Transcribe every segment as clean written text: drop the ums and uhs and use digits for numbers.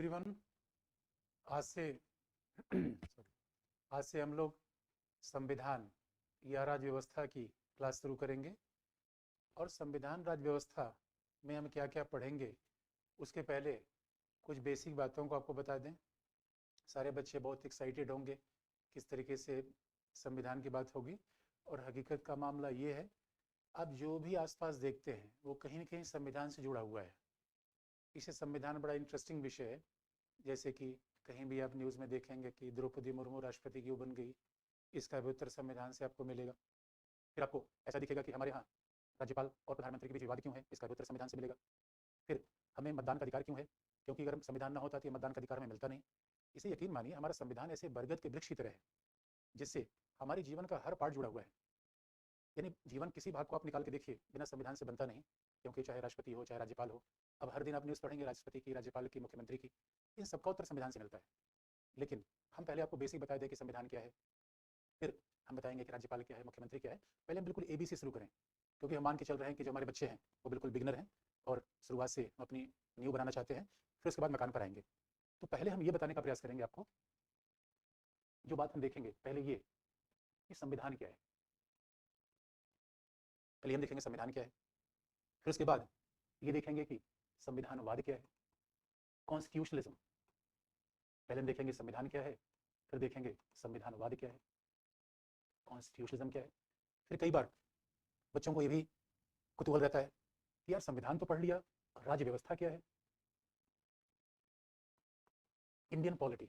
Everyone. आज से sorry, आज से हम लोग संविधान या राज्य व्यवस्था की क्लास शुरू करेंगे। और संविधान राज्य व्यवस्था में हम क्या क्या पढ़ेंगे उसके पहले कुछ बेसिक बातों को आपको बता दें। सारे बच्चे बहुत एक्साइटेड होंगे किस तरीके से संविधान की बात होगी। और हकीकत का मामला ये है, आप जो भी आसपास देखते हैं वो कहीं ना कहीं संविधान से जुड़ा हुआ है। इसे संविधान बड़ा इंटरेस्टिंग विषय है। जैसे कि कहीं भी आप न्यूज़ में देखेंगे कि द्रौपदी मुर्मू राष्ट्रपति क्यों बन गई, इसका भी उत्तर संविधान से आपको मिलेगा। फिर आपको ऐसा दिखेगा कि हमारे यहाँ राज्यपाल और प्रधानमंत्री के बीच विवाद क्यों है, इसका भी उत्तर संविधान से मिलेगा। फिर हमें मतदान का अधिकार क्यों है, क्योंकि अगर संविधान ना होता तो ये मतदान का अधिकार हमें मिलता नहीं। इसे यकीन मानिए, हमारा संविधान ऐसे बरगद के वृक्ष की तरह है जिससे हमारे जीवन का हर पार्ट जुड़ा हुआ है। यानी जीवन किसी भाग को आप निकाल के देखिए, बिना संविधान से बनता नहीं। क्योंकि चाहे राष्ट्रपति हो चाहे राज्यपाल हो, अब हर दिन आप न्यूज़ पढ़ेंगे राष्ट्रपति की, राज्यपाल की, मुख्यमंत्री की, इन सबका उत्तर संविधान से मिलता है। लेकिन हम पहले आपको बेसिक बता दें कि संविधान क्या है, फिर हम बताएंगे कि राज्यपाल क्या है, मुख्यमंत्री क्या है। पहले हम बिल्कुल ABC शुरू करें, क्योंकि हम मान के चल रहे हैं कि जो हमारे बच्चे हैं वो बिल्कुल बिगिनर हैं और शुरुआत से अपनी न्यू बनाना चाहते हैं। फिर उसके बाद मकान पर आएंगे। तो पहले हम ये बताने का प्रयास करेंगे आपको, जो बात हम देखेंगे पहले ये कि संविधान क्या है। पहले हम देखेंगे संविधान क्या है, फिर उसके बाद ये देखेंगे कि संविधानवाद क्या है, कॉन्स्टिट्यूशनलिज्म। पहले हम देखेंगे संविधान क्या है, फिर देखेंगे संविधानवाद क्या है, कॉन्स्टिट्यूशनलिज्म क्या है। फिर कई बार बच्चों को ये भी कुतूहल रहता है कि यार संविधान तो पढ़ लिया, राज्य व्यवस्था क्या है। इंडियन पॉलिटी,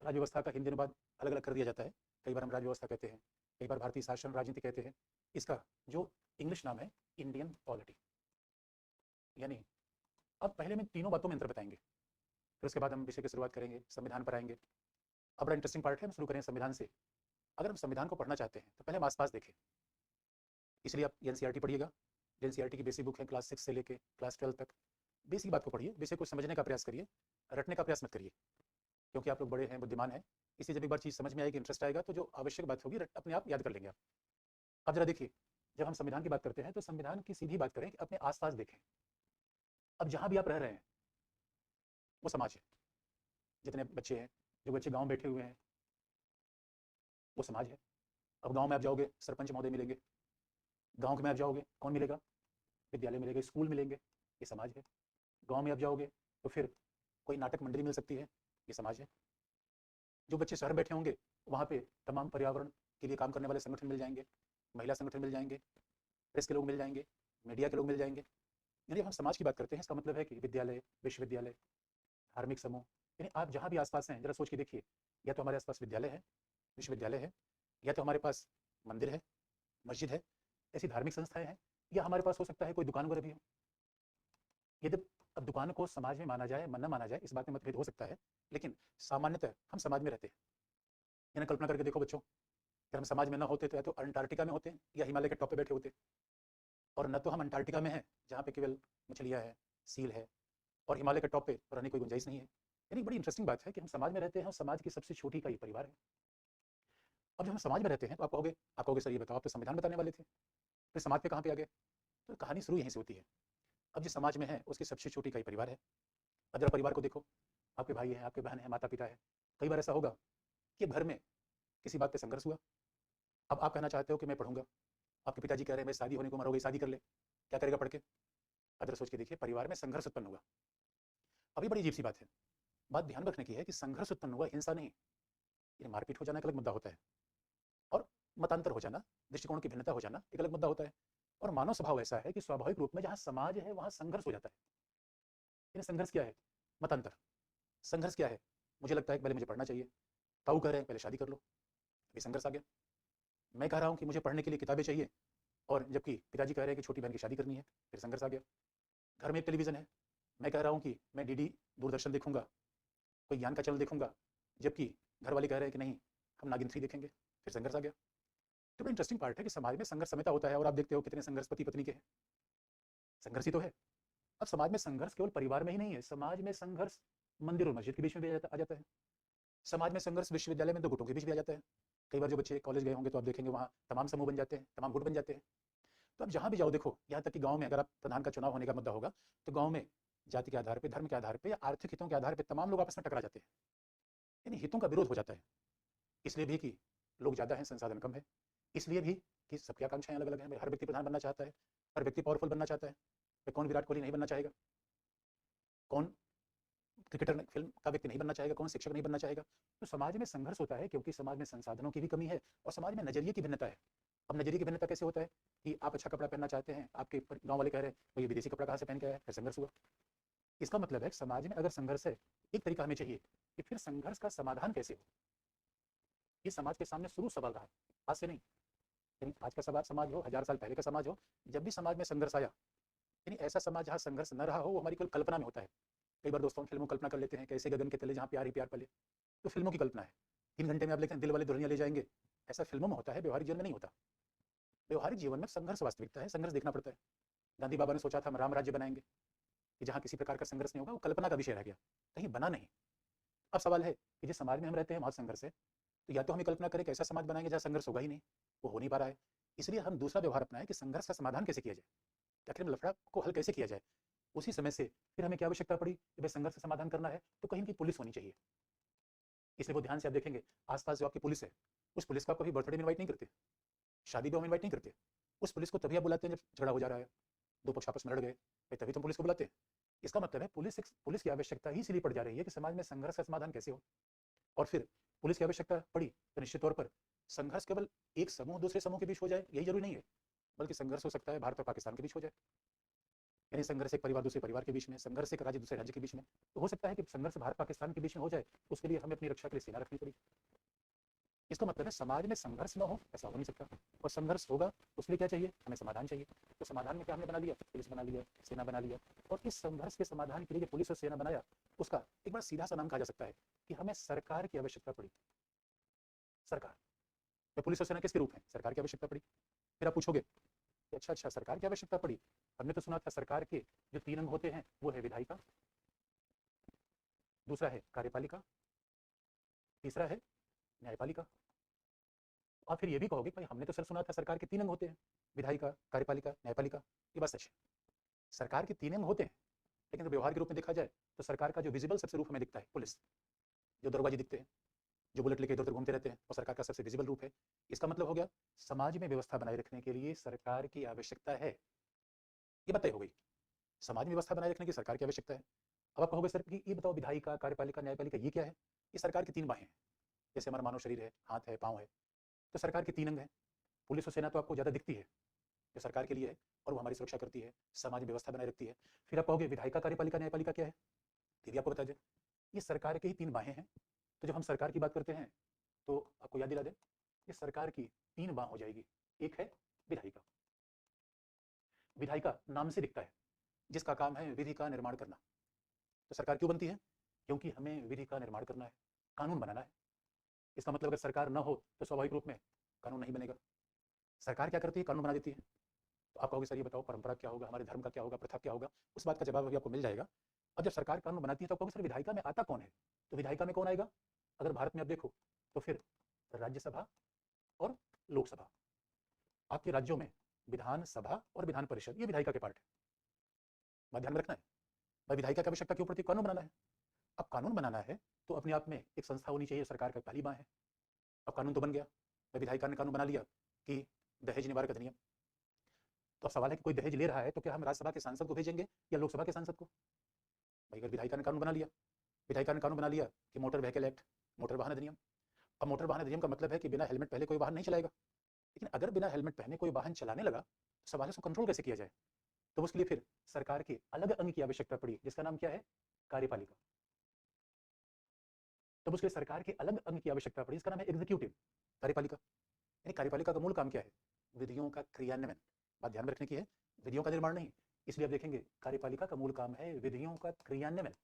राज्य व्यवस्था का हिंदी अनुवाद अलग अलग कर दिया जाता है। कई बार हम राज्य व्यवस्था कहते हैं, कई बार भारतीय शासन राजनीति कहते हैं। इसका जो इंग्लिश नाम है इंडियन पॉलिटी। यानी अब पहले में तीनों बातों में अंतर बताएंगे, फिर उसके बाद हम विषय की शुरुआत करेंगे, संविधान पर आएंगे। अब बड़ा इंटरेस्टिंग पार्ट है, हम शुरू करें संविधान से। अगर हम संविधान को पढ़ना चाहते हैं तो पहले हम आसपास देखें। इसलिए आप NCERT पढ़िएगा। NCERT की बेसिक बुक है, क्लास 6 से लेके क्लास 12 तक। बेसिक बात को पढ़िए, विषय को समझने का प्रयास करिए, रटने का प्रयास मत करिए, क्योंकि आप लोग बड़े हैं, बुद्धिमान हैं। इसलिए जब एक बार चीज़ समझ में आएगी, इंटरेस्ट आएगा, तो जो आवश्यक बात होगी अपने आप याद कर लेंगे आप। अब जरा देखिए, जब हम संविधान की बात करते हैं तो संविधान की सीधी बात करें कि अपने आसपास देखें। अब जहाँ भी आप रह रहे हैं वो समाज है। जितने बच्चे हैं, जो बच्चे गाँव बैठे हुए हैं वो समाज है। अब गाँव में आप जाओगे, सरपंच महोदय मिलेंगे। गाँव में आप जाओगे, कौन मिलेगा? विद्यालय मिलेगा, स्कूल मिलेंगे, ये समाज है। गाँव में आप जाओगे तो फिर कोई नाटक मंडली मिल सकती है, ये समाज है। जो बच्चे शहर बैठे होंगे वहाँ पे तमाम पर्यावरण के लिए काम करने वाले संगठन मिल जाएंगे, महिला संगठन मिल जाएंगे, प्रेस के लोग मिल जाएंगे, मीडिया के लोग मिल जाएंगे। यानी हम समाज की बात करते हैं, इसका मतलब है कि विद्यालय, विश्वविद्यालय, धार्मिक समूह, यानी आप जहाँ भी आसपास हैं जरा सोच के देखिए, या तो हमारे आसपास विद्यालय है, विश्वविद्यालय है, या तो हमारे पास मंदिर है, मस्जिद है, ऐसी धार्मिक संस्थाएं हैं, या हमारे पास हो सकता है कोई दुकान वगैरह भी हो। यदि अब दुकान को समाज में माना जाए, न माना जाए, इस बात में मतभेद हो सकता है, लेकिन सामान्यतः हम समाज में रहते हैं। यानी कल्पना करके देखो बच्चों, अगर हम समाज में ना होते तो या तो अंटार्कटिका में होते या हिमालय के टॉप पे बैठे होते। और न तो हम अंटार्कटिका में हैं जहाँ पे केवल मछलियाँ हैं, सील है, और हिमालय के टॉप पे रहने की कोई गुंजाइश नहीं है। यानी बड़ी इंटरेस्टिंग बात है कि हम समाज में रहते हैं और समाज की सबसे छोटी का ये परिवार है। अब जब हम समाज में रहते हैं तो आप कहोगे सर ये बताओ, आप तो संविधान बताने वाले थे, फिर समाज पे कहाँ पे आ गए? तो कहानी शुरू यहीं से होती है। अब जिस समाज में है उसकी सबसे छोटी का ही परिवार है। अब जरा परिवार को देखो, आपके भाई हैं, आपके बहन है, माता पिता है। कई बार ऐसा होगा कि घर में किसी बात पे संघर्ष हुआ। अब आप कहना चाहते हो कि मैं पढ़ूंगा, आपके पिताजी कह रहे हैं मैं शादी होने को उम्र हो गई, शादी कर ले, क्या करेगा पढ़ के? अब जरा सोच के देखिए, परिवार में संघर्ष उत्पन्न हुआ। अभी बड़ी अजीब सी बात है, बात ध्यान रखने की है कि संघर्ष उत्पन्न हुआ, हिंसा नहीं। ये मारपीट हो जाना एक अलग मुद्दा होता है, और मतांतर हो जाना, दृष्टिकोण की भिन्नता हो जाना एक अलग मुद्दा होता है। और मानव स्वभाव ऐसा है कि स्वाभाविक रूप में जहाँ समाज है वहाँ संघर्ष हो जाता है। यानी संघर्ष क्या है? मतांतर। संघर्ष क्या है? मुझे लगता है कि पहले मुझे पढ़ना चाहिए, ताऊ कह रहे हैं पहले शादी कर लो, अभी संघर्ष आ गया। मैं कह रहा हूँ कि मुझे पढ़ने के लिए किताबें चाहिए, और जबकि पिताजी कह रहे हैं कि छोटी बहन की शादी करनी है, फिर संघर्ष आ गया। घर में एक टेलीविज़न है, मैं कह रहा हूँ कि मैं DD दूरदर्शन देखूंगा, कोई ज्ञान का चैनल देखूंगा, जबकि घर वाले कह रहे हैं कि नहीं हम नागिन 3 देखेंगे, फिर संघर्ष आ गया। तो बड़ा इंटरेस्टिंग पार्ट है कि समाज में संघर्ष समेता होता है, और आप देखते हो कितने संघर्ष पति पत्नी के हैं, संघर्ष ही तो है। अब समाज में संघर्ष केवल परिवार में ही नहीं है, समाज में संघर्ष मंदिर और मस्जिद के बीच में भी आ जाता है। समाज में संघर्ष विश्वविद्यालय में 2 गुटों के बीच भी आ जाता है। कई बार जो बच्चे कॉलेज गए होंगे तो आप देखेंगे वहाँ तमाम समूह बन जाते हैं, तमाम गुट बन जाते हैं। तो आप जहाँ भी जाओ देखो, यहाँ तक कि गाँव में अगर आप प्रधान का चुनाव होने का मुद्दा होगा तो गाँव में जाति के आधार पे, धर्म के आधार पे या आर्थिक हितों के आधार पे तमाम लोग आपस में टकरा जाते हैं, यानी हितों का विरोध हो जाता है। इसलिए भी कि लोग ज़्यादा हैं, संसाधन कम है। इसलिए भी कि सबकी आकांक्षाएं अलग अलग हैं। हर व्यक्ति प्रधान बनना चाहता है, हर व्यक्ति पावरफुल बनना चाहता है। कौन विराट कोहली नहीं बनना चाहेगा, कौन क्रिकेटर फिल्म का व्यक्ति नहीं बनना चाहेगा, कौन शिक्षक नहीं बनना चाहेगा। तो समाज में संघर्ष होता है क्योंकि समाज में संसाधनों की भी कमी है और समाज में नजरिए की भिन्नता है। अब नजरिए की भिन्नता कैसे होता है कि आप अच्छा कपड़ा पहनना चाहते हैं, आपके गांव वाले कह रहे हैं तो ये विदेशी कपड़ा कहाँ से पहन के आया है, फिर संघर्ष हुआ। इसका मतलब है समाज में अगर संघर्ष है, एक तरीका हमें चाहिए कि फिर संघर्ष का समाधान कैसे हो। ये समाज के सामने शुरू सवाल रहा है, आज से नहीं। यानी आज का समाज हो, 1000 साल पहले का समाज हो, जब भी समाज में संघर्ष आया, यानी ऐसा समाज जहाँ संघर्ष न रहा हो वो हमारी केवल कल्पना में होता है। कई बार दोस्तों फिल्मों कल्पना कर लेते हैं कैसे गगन के तले जहाँ प्यार ही प्यार पले, तो फिल्मों की कल्पना है। 3 घंटे में आप लिखें दिल वाले दुल्हनिया ले जाएंगे, ऐसा फिल्मों में होता है, व्यवहारिक जीवन में नहीं होता। व्यवहारिक जीवन में संघर्ष वास्तविकता है, संघर्ष देखना पड़ता है। गांधी बाबा ने सोचा था हम राम राज्य बनाएंगे कि जहाँ किसी प्रकार का संघर्ष नहीं होगा, वो कल्पना का विषय रह गया, कहीं बना नहीं। अब सवाल है कि जिस समाज में हम रहते हैं वहाँ संघर्ष है, तो या तो हमें कल्पना करें कि ऐसा समाज बनाएंगे जहाँ संघर्ष होगा ही नहीं, वो हो नहीं पा रहा है। इसलिए हम दूसरा व्यवहार अपनाएं कि संघर्ष का समाधान कैसे किया जाए, आखिर में लफड़ा को हल कैसे किया जाए। उसी समय से फिर हमें क्या आवश्यकता पड़ी कि भाई संघर्ष का समाधान करना है तो कहीं की पुलिस होनी चाहिए। इसलिए वो ध्यान से आप देखेंगे आसपास जो आपकी पुलिस है, उस पुलिस को आप कभी बर्थडे में इन्वाइट नहीं करते, शादी में इन्वाइट नहीं करते। उस पुलिस को तभी आप बुलाते हैं जब झगड़ा हो जा रहा है, दो पक्ष आपस में लड़ गए, तभी तुम पुलिस को बुलाते हैं। इसका मतलब है पुलिस की आवश्यकता ही इसलिए पड़ जा रही है कि समाज में संघर्ष का समाधान कैसे हो। और फिर पुलिस की आवश्यकता पड़ी तो निश्चित तौर पर संघर्ष केवल एक समूह दूसरे समूह के बीच हो जाए यही जरूरी नहीं है, बल्कि संघर्ष हो सकता है भारत और पाकिस्तान के बीच हो जाए, यानी संघर्ष एक परिवार दूसरे परिवार के बीच में, संघर्ष एक राज्य दूसरे राज्य के बीच में। तो हो सकता है कि संघर्ष भारत पाकिस्तान के बीच में हो जाए, उसके लिए हमें अपनी रक्षा के लिए सेना रखनी पड़ी। इसका मतलब है समाज में संघर्ष न हो ऐसा हो नहीं सकता, और संघर्ष होगा उसके लिए क्या चाहिए, हमें समाधान चाहिए। तो समाधान में क्या हमने बना लिया, पुलिस बना लिया, सेना बना लिया। और इस संघर्ष के समाधान के लिए जो पुलिस और सेना बनाया, उसका एक बड़ा सीधा सा नाम कहा जा सकता है कि हमें सरकार की आवश्यकता पड़ी। सरकार में पुलिस और सेना किसके रूप है, सरकार की आवश्यकता पड़ी। फिर आप पूछोगे अच्छा सरकार की आवश्यकता पड़ी, हमने तो सुना था सरकार के जो 3 अंग होते हैं वो है विधायिका, दूसरा है कार्यपालिका, तीसरा है न्यायपालिका। और फिर ये भी कहोगे भाई हमने तो सर सुना था सरकार के 3 अंग होते हैं, विधायिका, कार्यपालिका, न्यायपालिका। ये बात सच है, सरकार के 3 अंग होते हैं, लेकिन जब व्यवहार के रूप में देखा जाए तो सरकार का जो विजिबल सबसे रूप हमें दिखता है पुलिस, जो दरोगाजी दिखते हैं, जो बुलेट लेके इधर उधर घूमते रहते हैं, और सरकार का सबसे विजिबल रूप है। इसका मतलब हो गया समाज में व्यवस्था बनाए रखने के लिए सरकार की आवश्यकता है। ये बात तय हो गई, समाज में व्यवस्था बनाए रखने की सरकार की आवश्यकता है। अब आप कहोगे सर कि ये बताओ विधायिका, कार्यपालिका, न्यायपालिका ये क्या है। ये सरकार की 3 बाहें हैं, जैसे हमारा मानव शरीर है, हाथ है, पाँव है, तो सरकार के 3 अंग हैं। पुलिस और सेना तो आपको ज़्यादा दिखती है जो सरकार के लिए है, और वो हमारी सुरक्षा करती है, समाज में व्यवस्था बनाए रखती है। फिर आप कहोगे विधायिका, कार्यपालिका, न्यायपालिका क्या है, ये भी आपको बता दें। ये सरकार के ही 3 बाहें हैं। तो जब हम सरकार की बात करते हैं तो आपको याद दिला दें, ये सरकार की 3 बाह हो जाएगी। एक है विधायिका, विधायिका नाम से दिखता है, जिसका काम है विधि का निर्माण करना। तो सरकार क्यों बनती है, क्योंकि हमें विधि का निर्माण करना है, कानून बनाना है। इसका मतलब अगर सरकार न हो तो स्वाभाविक रूप में कानून नहीं बनेगा। सरकार क्या करती है, कानून बना देती है। तो आप कहोगे सर ये बताओ परंपरा क्या होगा, हमारे धर्म का क्या होगा, प्रथा क्या होगा। उस बात का जवाब अभी आपको मिल जाएगा। अब जब सरकार कानून बनाती है तो आप कहोगे सर विधायिका में आता कौन है, तो विधायिका में कौन आएगा। अगर भारत में आप देखो तो फिर राज्यसभा और लोकसभा, आपके राज्यों में विधानसभा और विधान परिषद ये विधायिका के पार्ट है। बात ध्यान में रखना है, भाई विधायिका की आवश्यकता क्यों पड़ती है, कानून बनाना है। अब कानून बनाना है तो अपने आप में एक संस्था होनी चाहिए, सरकार का पहली बाँ है। अब कानून तो बन गया, विधायिका ने कानून बना लिया कि दहेज निवारक अधिनियम। तो अब सवाल है कि कोई दहेज ले रहा है तो क्या हम राज्यसभा के सांसद को भेजेंगे या लोकसभा के सांसद को। भाई अगर विधायिका ने कानून बना लिया, विधायिका ने कानून बना लिया कि मोटर व्हीकल एक्ट, मोटर वाहन अधिनियम। अब मोटर वाहन अधिनियम का मतलब है कि बिना हेलमेट पहले कोई वाहन नहीं चलाएगा। लेकिन अगर बिना हेलमेट पहने कोई वाहन चलाने लगा तो सवाल है उसको कंट्रोल कैसे किया जाए। तो उसके लिए फिर सरकार के अलग अंग की आवश्यकता पड़ी, जिसका नाम क्या है, कार्यपालिका। तब उसके सरकार के अलग अंग की आवश्यकता पड़ी, इसका नाम है एग्जीक्यूटिव कार्यपालिका। यानी कार्यपालिका का मूल काम क्या है, विधियों का क्रियान्वयन। बात ध्यान में रखने की है, विधियों का निर्माण नहीं। इसलिए आप देखेंगे कार्यपालिका का मूल काम है विधियों का क्रियान्वयन,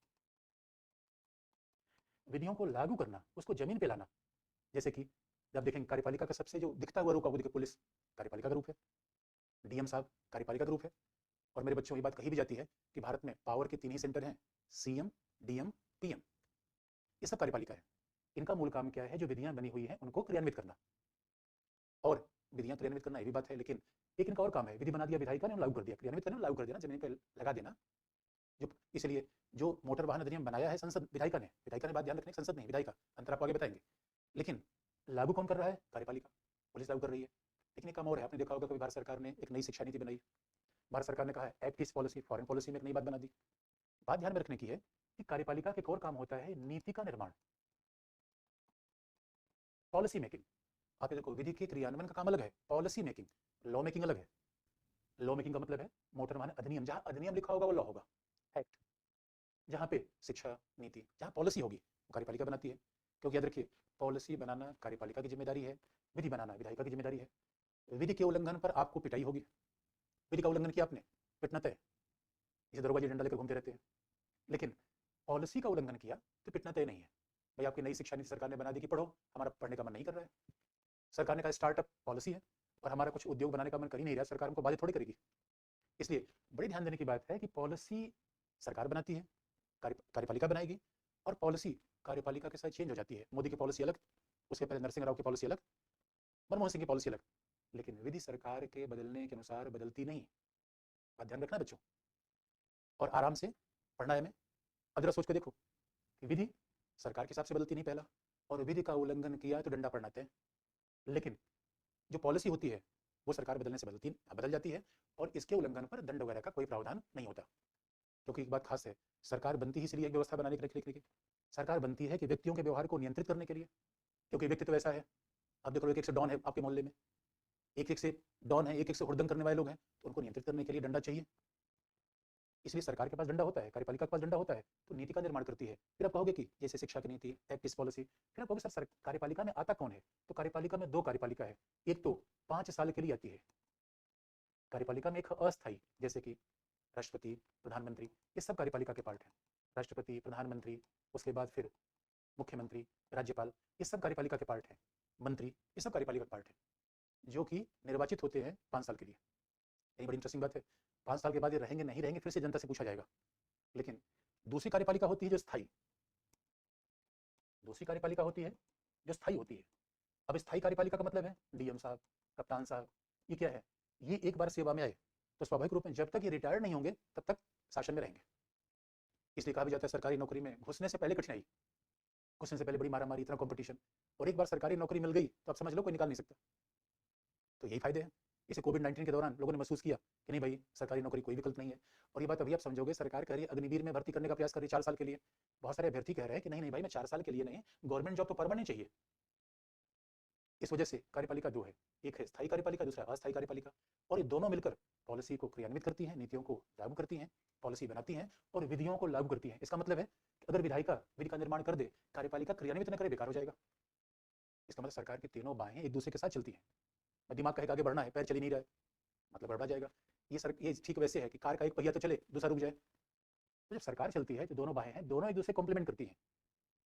विधियों को लागू करना, उसको जमीन पे लाना। जैसे कि जब देखेंगे कार्यपालिका का सबसे जो दिखता हुआ रूप है पुलिस, कार्यपालिका का रूप है। डीएम साहब कार्यपालिका का रूप है। और मेरे बच्चों ये बात कही भी जाती है कि भारत में पावर के 3 ही सेंटर हैं, सीएम, डीएम, पीएम। ये सब कार्यपालिका है। इनका मूल काम क्या है, जो विधियां बनी हुई हैं उनको क्रियान्वित करना। और विधियां क्रियान्वित करना ये भी बात है, लेकिन एक इनका और काम है, विधि बना दिया विधायिका ने, लागू कर दिया, क्रियान्वित करना, लागू कर देना, जमीन पर लगा देना। इसलिए जो मोटर वाहन अधिनियम बनाया है संसद विधायिका ने बात ध्यान रखने, संसद नहीं विधायिका, अंतर आपको आगे बताएंगे। लेकिन लागू कौन कर रहा है? कार्यपालिका, पुलिस लागू कर रही है। लेकिन एक काम और है, आपने देखा होगा कभी भारत सरकार ने एक नई शिक्षा नीति बनाई, भारत सरकार ने कहा है act east policy, foreign policy में एक नई बात बना दी। बात ध्यान में रखने की है कि कार्यपालिका के एक और काम होता है नीति का निर्माण, पॉलिसी मेकिंग। आप ये देखो, विधि के क्रियान्वयन का काम अलग है, पॉलिसी मेकिंग, लॉ मेकिंग अलग है। लॉ मेकिंग का मतलब है मोटर वाहन अधिनियम, जहां अधिनियम लिखा होगा वो लॉ होगा, एक्ट। जहां पे शिक्षा नीति, जहां पॉलिसी होगी वो कार्यपालिका बनाती है। क्योंकि याद रखिए, पॉलिसी बनाना कार्यपालिका की जिम्मेदारी है, विधि बनाना विधायिका की जिम्मेदारी है। विधि के उल्लंघन पर आपको पिटाई होगी, विधि का उल्लंघन किया आपने, पिटना तय, इसे दरोगा जी डंडा लेकर घूमते रहते हैं। लेकिन पॉलिसी का उल्लंघन किया तो पिटना तय नहीं है। भाई आपकी नई शिक्षा नीति सरकार ने बना दी कि पढ़ो, हमारा पढ़ने का मन नहीं कर रहा है। सरकार ने कहा स्टार्टअप पॉलिसी है और हमारा कुछ उद्योग बनाने का मन कर ही नहीं रहा, सरकार हमको बाधित थोड़ी करेगी। इसलिए बड़े ध्यान देने की बात है कि पॉलिसी सरकार बनाती है, कार्यपालिका बनाएगी, और पॉलिसी कार्यपालिका के साथ चेंज हो जाती है। मोदी की पॉलिसी अलग, उसके पहले नरसिंह राव की पॉलिसी अलग, मनमोहन सिंह की पॉलिसी अलग। लेकिन विधि सरकार के बदलने के अनुसार बदलती नहीं, बात ध्यान रखना बच्चों। और आराम से पढ़ना है हमें। अब जरा सोच के देखो कि विधि सरकार के हिसाब से बदलती नहीं पहला, और विधि का उल्लंघन किया तो डंडा पड़ना तय। लेकिन जो पॉलिसी होती है वो सरकार बदलने से बदल जाती है, और इसके उल्लंघन पर दंड वगैरह का कोई प्रावधान नहीं होता। क्योंकि एक बात खास है, सरकार बनती ही इसलिए एक व्यवस्था बनाने के लिए, सरकार बनती है कि व्यक्तियों के व्यवहार को नियंत्रित करने के लिए। क्योंकि व्यक्ति तो ऐसा है, अब देखो एक से डॉन है आपके मोहल्ले में, एक से डॉन है, एक से हुड़दंग करने वाले लोग हैं, तो उनको नियंत्रित करने के लिए डंडा चाहिए। इसलिए सरकार के पास डंडा होता है, कार्यपालिका के पास डंडा होता है, तो नीति का निर्माण करती है। फिर आप कहोगे कि जैसे शिक्षा की नीति, एक्ट ईस्ट पॉलिसी, फिर आप कहोगे सर कार्यपालिका में आता कौन है? तो कार्यपालिका में दो कार्यपालिका है। एक तो 5 साल के लिए आती है कार्यपालिका में, एक अस्थायी, जैसे कि राष्ट्रपति, प्रधानमंत्री, ये सब कार्यपालिका के पार्ट हैं। राष्ट्रपति, प्रधानमंत्री, उसके बाद फिर मुख्यमंत्री, राज्यपाल, ये सब कार्यपालिका के पार्ट हैं। मंत्री, ये सब कार्यपालिका के पार्ट हैं, जो कि निर्वाचित होते हैं 5 साल के लिए। यही बड़ी इंटरेस्टिंग बात है, 5 साल के बाद ये रहेंगे नहीं रहेंगे फिर से जनता से पूछा जाएगा। लेकिन दूसरी कार्यपालिका होती है जो स्थायी, दूसरी कार्यपालिका होती है जो स्थायी होती है। अब स्थायी कार्यपालिका का मतलब है डीएम साहब, कप्तान साहब, ये क्या है? ये एक बार सेवा में आए तो स्वाभाविक रूप में जब तक ये रिटायर्ड नहीं होंगे तब तक शासन में रहेंगे। इसलिए कहा भी जाता है सरकारी नौकरी में घुसने से पहले कठिनाई, घुसने से पहले बड़ी मारामारी, इतना कंपटीशन, और एक बार सरकारी नौकरी मिल गई तो आप समझ लो कोई निकाल नहीं सकता। तो यही फायदे हैं। इसे कोविड-19 के दौरान लोगों ने महसूस किया कि नहीं भाई, सरकारी नौकरी कोई विकल्प नहीं है। और ये बात अभी आप समझोगे, सरकार कह रही है अग्निवीर में भर्ती करने का प्रयास कर रही है 4 साल के लिए। बहुत सारे अभ्यर्थी कह रहे हैं कि नहीं भाई, मैं 4 साल के लिए नहीं, गवर्नमेंट जॉब तो परमानेंट चाहिए। इस वजह से कार्यपालिका दो है, एक है स्थायी कार्यपालिका, दूसरा अस्थायी कार्यपालिका, और ये दोनों मिलकर पॉलिसी को क्रियान्वित करती हैं, नीतियों को लागू करती हैं, पॉलिसी बनाती हैं और विधियों को लागू करती हैं। इसका मतलब है कि अगर विधायिका विधि का निर्माण कर दे, कार्यपालिका क्रियान्वित न करे, बेकार हो जाएगा। इसका मतलब सरकार की तीनों बाहें एक दूसरे के साथ चलती हैं। दिमाग कहेगा आगे बढ़ना है, पैर चल ही नहीं रहा है, मतलब गड़बड़ा जाएगा। ये ठीक वैसे है कि कार का एक पहिया तो चले, दूसरा रुक जाए। तो जब सरकार चलती है तो दोनों बाहें हैं, दोनों एक दूसरे कॉम्प्लीमेंट करती हैं।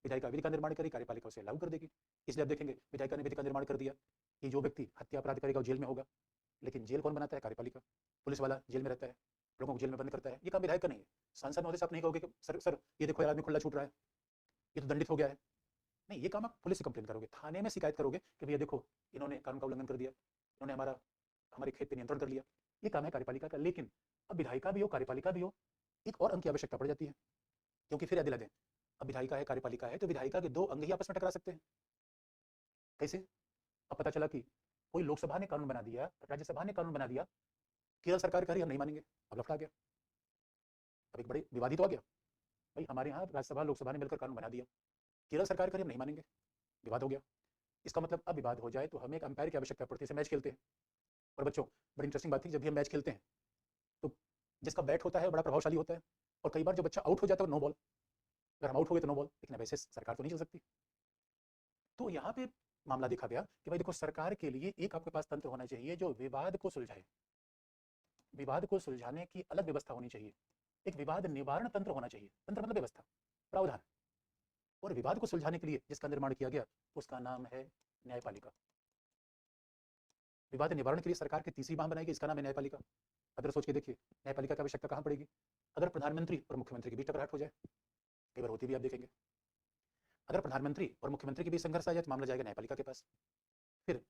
विधायिका विधि का निर्माण करेगी, कार्यपालिका उसे लागू कर देगी। इसलिए आप देखेंगे विधायिका ने विधि का निर्माण कर दिया कि जो व्यक्ति हत्या अपराध करेगा वो जेल में होगा। लेकिन जेल कौन बनाता है? कार्यपालिका। पुलिस वाला जेल में रहता है, लोगों को जेल में बंद करता है, ये काम विधायक का नहीं है। सांसद महोदय साहब नहीं कहोगे कि सर ये देखो यार आदमी खुला छूट रहा है, ये तो दंडित हो गया है। नहीं, ये काम आप पुलिस से कंप्लेन करोगे, थाने में शिकायत करोगे कि भैया देखो इन्होंने कानून का उल्लंघन कर दिया, इन्होंने हमारे खेत पे नियंत्रण कर लिया। ये काम है कार्यपालिका का। लेकिन अब विधायिका भी हो, कार्यपालिका भी हो, एक और अंग की आवश्यकता पड़ जाती है। क्योंकि फिर याद दिला दें, अब विधायिका है, कार्यपालिका है, तो विधायिका के दो अंग ही आपस में टकरा सकते हैं। कैसे? अब पता चला कि कोई लोकसभा ने कानून बना दिया, राज्यसभा ने कानून बना दिया, केरल सरकार कह रही हम नहीं मानेंगे, अब लफड़ा गया। अब एक बड़े विवादित हो गया, भाई हमारे यहाँ राज्यसभा लोकसभा ने मिलकर कानून बना दिया, केरल सरकार कह रही हम नहीं मानेंगे, विवाद हो गया। इसका मतलब अब विवाद हो जाए तो हमें एक अंपायर की आवश्यकता पड़ती है। मैच खेलते हैं, और बच्चों बड़ी इंटरेस्टिंग बात थी, जब भी हम मैच खेलते हैं तो जिसका बैट होता है बड़ा प्रभावशाली होता है, और कई बार जो बच्चा आउट हो जाता है नो बॉल, अगर हम आउट हो गए तो नो बॉल। लेकिन अब ऐसे सरकार तो नहीं चल सकती। तो यहाँ पे मामला देखा गया कि भाई देखो, सरकार के लिए एक आपके पास तंत्र होना चाहिए जो विवाद को सुलझाए, विवाद को सुलझाने की अलग व्यवस्था होनी चाहिए। एक विवाद निवारण तंत्र होना चाहिए, तंत्र मतलब व्यवस्था, प्रावधान। और विवाद को सुलझाने के लिए जिसका निर्माण किया गया उसका नाम है न्यायपालिका। विवाद निवारण के लिए सरकार की तीसरी बाह बनाई गई, इसका नाम है न्यायपालिका। अगर सोच के देखिए, न्यायपालिका की आवश्यकता कहाँ पड़ेगी? अगर प्रधानमंत्री और मुख्यमंत्री के बीच टकराहट हो जाए, कई बार होती भी, आप देखेंगे। अगर प्रधानमंत्री और मुख्यमंत्री के बीच संघर्ष आ जाए तो मामला जाएगा न्यायपालिका के पास। फिर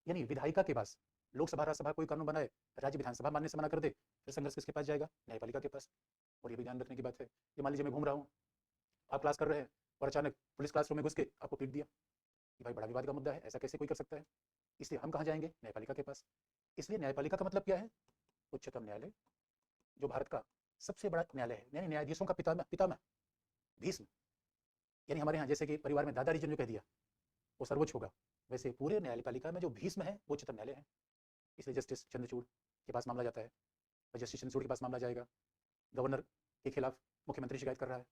यानी विधायिका के पास लोकसभा राज्यसभा कोई कानून बनाए, राज्य विधानसभा मानने से मना कर दे, फिर संघर्ष किसके पास जाएगा? न्यायपालिका के पास। और ये भी ध्यान रखने की बात है कि मान लीजिए मैं घूम रहा हूँ, आप क्लास कर रहे हैं और अचानक पुलिस क्लासरूम में घुस के आपको पीट दिया कि भाई बड़ा विवाद का मुद्दा है, ऐसा कैसे कोई कर सकता है। इसलिए हम कहाँ जाएंगे? न्यायपालिका के पास। इसलिए न्यायपालिका का मतलब क्या है? उच्चतम न्यायालय, जो भारत का सबसे बड़ा न्यायालय है, यानी न्यायाधीशों का पितामह, पितामह भीष्म। यानी हमारे यहाँ जैसे कि परिवार में दादा रीजन जो कह दिया वो सर्वोच्च होगा, वैसे पूरे न्यायपालिका में जो भीष्म है वो उच्चतम न्यायालय है। इसलिए जस्टिस चंद्रचूड़ के पास मामला जाता है, और जस्टिस चंद्रचूड़ के पास मामला जाएगा। गवर्नर के खिलाफ मुख्यमंत्री शिकायत कर रहा है,